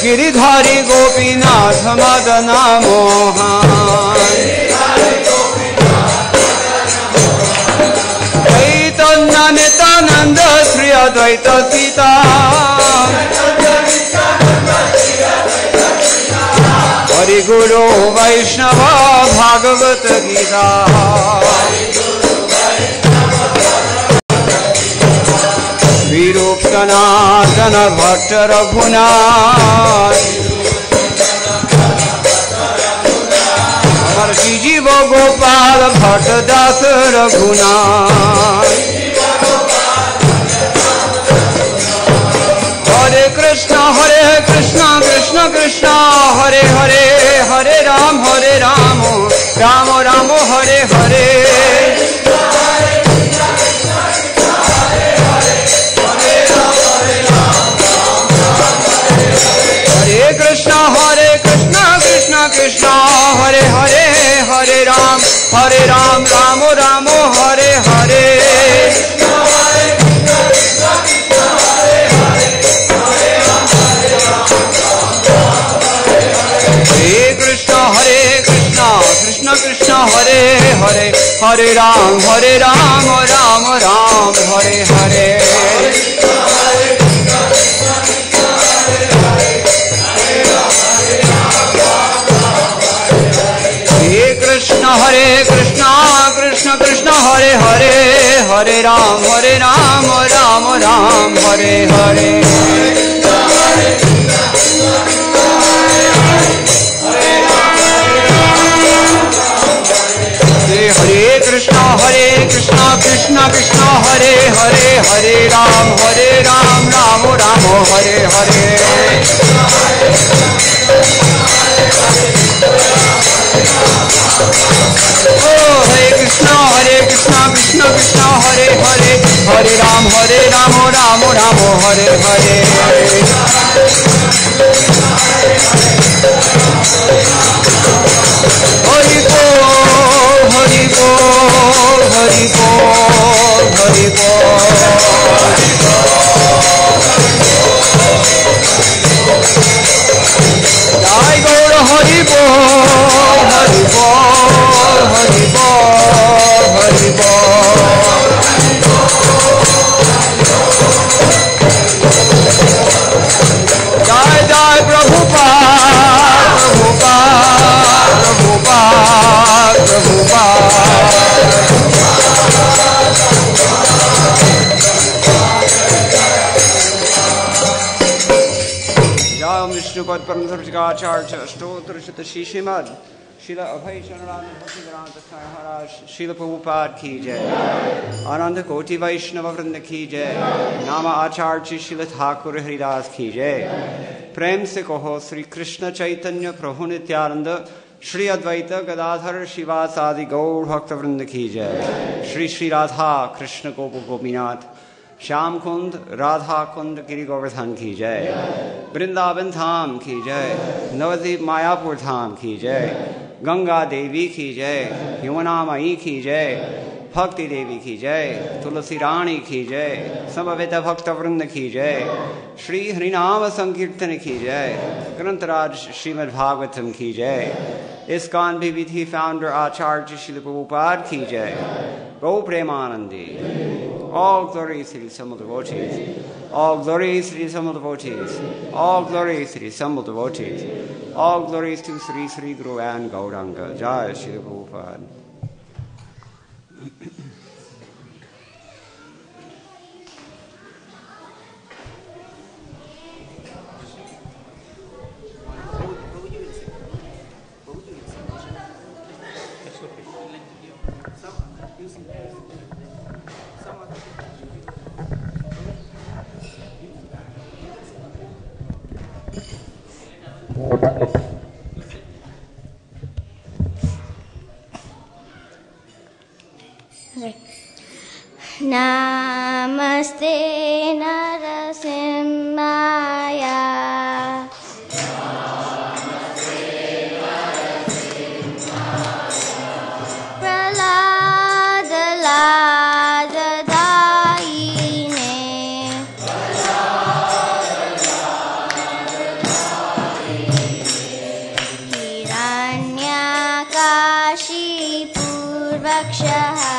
Giridhari Gopinath Madana Mohan. Chaitanya Nityananda Sri Advaita Sita. Hari Guru Vaishnava Bhagavat Gita. Virup Sanatana Bhatta Raghunath. Marshi Jiva Gopal Bhatta Das Raghunath. Hare Krishna, Krishna Krishna, Hare Hare, Hare Ram, Rama Rama, Hare Hare. Hare Krishna, Krishna Krishna, Hare Hare, Hare Ram, Rama Rama, Hare Hare. Hare Krishna, Krishna Krishna Krishna Hare Hare Hare Ram Ram Ram Hare Hare Krishna Krishna Krishna Hare Hare Hare Ram Ram Hare Hare Hare Krishna Krishna Krishna Hare Hare Hare Ram Ram Hare Hare Oh Hare Krishna Krishna Krishna Hare Hare Hare Ram Ram Hare Hare Hari Bol Hari Bol Hari Bol Hari Bol Jai Gaura Hari Bol Hari Bol Hari Bol Hari Bol Jai Jai Prabhupada Prabhupada Jai Vishnu Pad Param Sarvajikacharya Ashtotra Shata Shishimad Srila Abhay Chanarana Bhaktivedanta Swami Maharaj Srila Prabhupada Ki Jai Ananda Koti Vaishnava Vrinda Ki Jai Nama Acharya Srila Thakur Haridas Ki Jai Prem Se Kaho Sri Krishna Chaitanya Prabhu Nityananda Shri Advaita Gadadhar Shivasadi Gaur Bhakta Vrinda Ki Jai Shri Shri Radha Krishna Gopa Gopinath Shyam Kund Radha Kund Giri Govardhan Ki Jai Vrindavan Dham Ki Jai Navadip Mayapur Dham Ki Jai Ganga Devi Ki Jai Yamuna Mai Ki Jai Bhakti Devi Ki Jai Tulasi Rani Ki Jai Samaveta Bhakta Vrinda Ki Jai Shri Harinama Sankirtan Ki Jai Grantaraj Srimad Bhagavatam Ki Jai ISKCON BBT founder Acharya Srila Prabhupada Ki Jai Go Premanandi All glory to the assembled devotees. All glories to the assembled devotees. All glories to the assembled devotees. All glories to Sri Sri Guru and Gauranga. Jai Srila Prabhupada. Namaste Narasimhaya Pralada Lada Daine Hiranyakashi Purvakshaha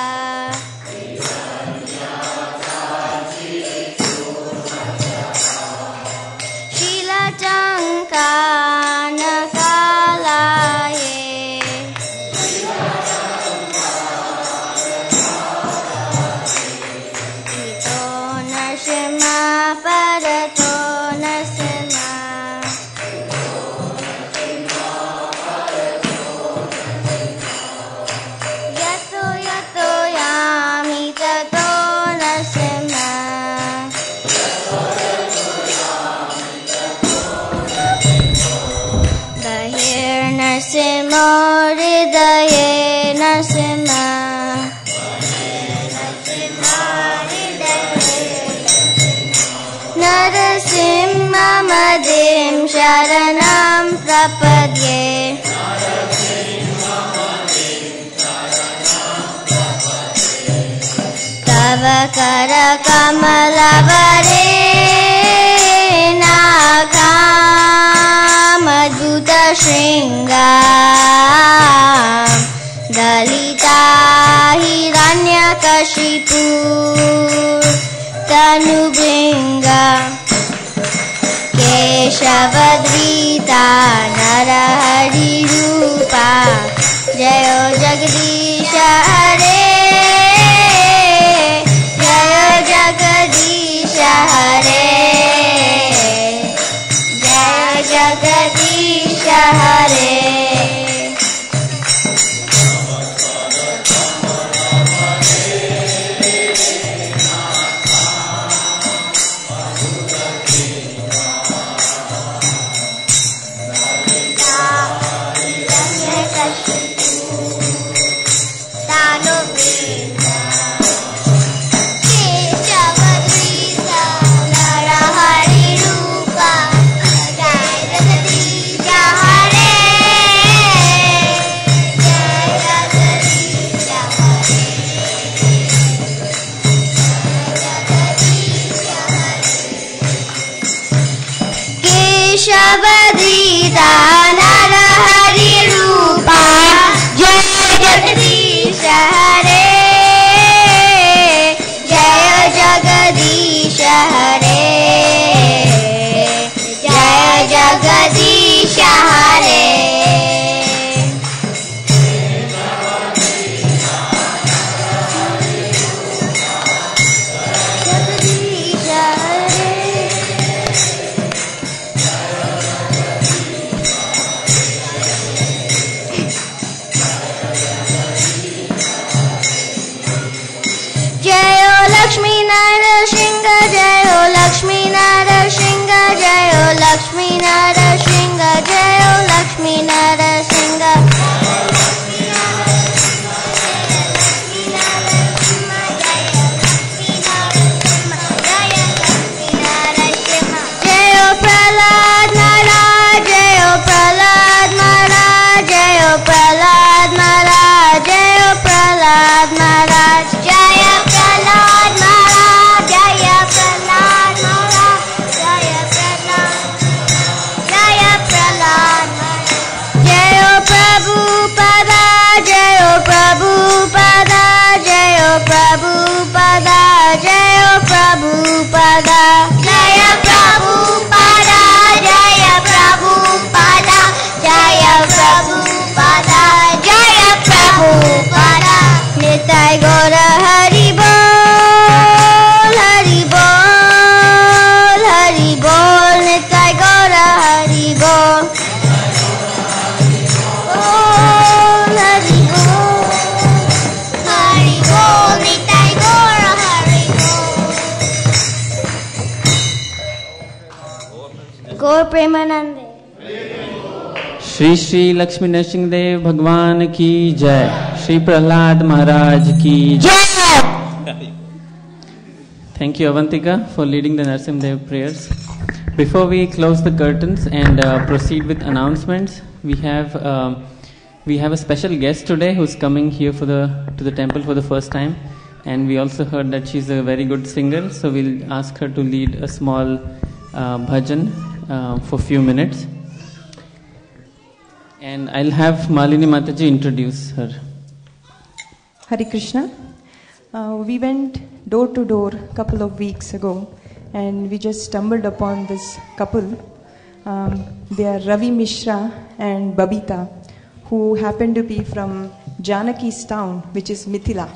Narasimhamadim Sharanam Prapadye Tava Kara Kamalavare Nakam Adbhuta Shringa जयो जगदीश हरे जयो जगदीश हरे जय जगदीश हरे केशवधीता नरहरि रूपा जय जगदीश हरे जय जगदीश हरे जय जगदीश हरे लक्ष्मी नरसिंह जय हो लक्ष्मी नरसिंह जय हो लक्ष्मी नरसिंह जय हो लक्ष्मी नरसिंह जय हो प्रहलाद महाराज जय हो प्रहलाद महाराज जय हो प्रहलाद महाराज जय हो प्रहलाद महाराज जय Prahlad Prabhupada Jaya Prabhupada Jaya Prabhupada Jaya Prabhupada Jaya Prabhupada Jaya Prabhupada Nitai Gaura Hari Bol Hari Bol Hari Bol Nitai Gaura Hari Bol गौर प्रेमानंद श्री श्री लक्ष्मी नरसिंह देव भगवान की जय श्री प्रहलाद महाराज की जय Thank you Avantika for leading the Narasimha Dev prayers. Before we close the curtains and proceed with announcements, we have a special guest today who's coming here to the temple for the first time, and we also heard that she's a very good singer, so we'll ask her to lead a small bhajan for a few minutes, and I'll have Malini Mataji introduce her. Hare Krishna. We went door to door a couple of weeks ago, and we just stumbled upon this couple. They are Ravi Mishra and Babita, who happen to be from Janaki's town, which is Mithila.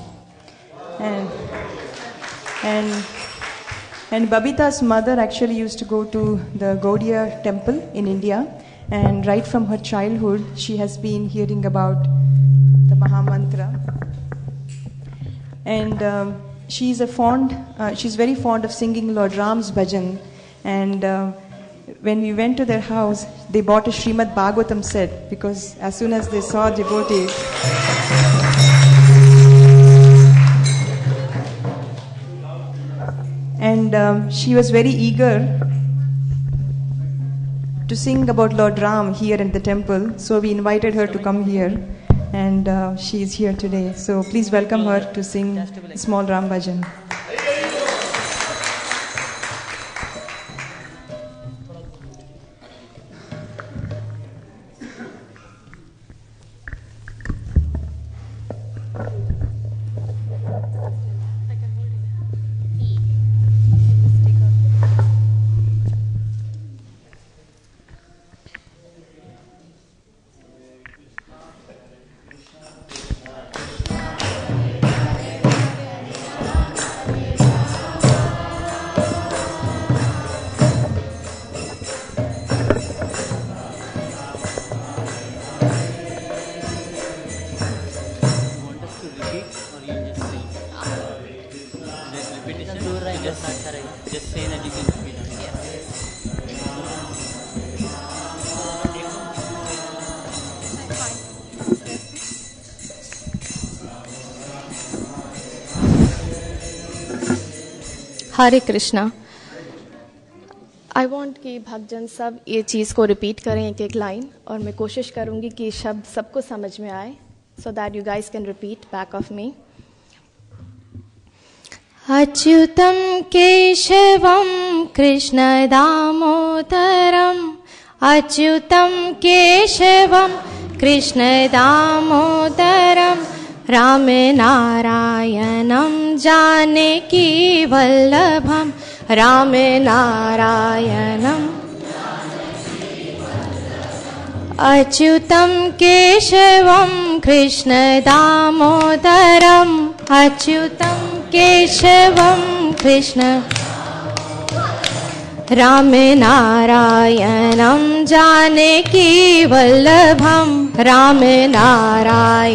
And Babita's mother actually used to go to the Gaudiya temple in India, and right from her childhood she has been hearing about the Mahamantra. And she's very fond of singing Lord Ram's bhajan. And when we went to their house, they bought a Srimad Bhagavatam set, because as soon as they saw devotees, and she was very eager to sing about Lord Ram here in the temple. So we invited her to come here, and she is here today. So please welcome her to sing small Ram bhajan. just say that you can repeat it. Hare Krishna. I want कि भक्तजन सब ये चीज़ को repeat करें एक एक line, और मैं कोशिश करूँगी कि शब्द सबको समझ में आए, so that you guys can repeat back of me. Achyutam Keshavam Krishna Damodaram, Achyutam Keshavam Krishna Damodaram, Ram नारायणं जानकी वल्लभं, राम नारायणं. अच्युतं केशवं कृष्ण दामोदरम्, अच्युतं केशवं कृष्ण, राम नारायणं जानकी वल्लभं, राम नारायण.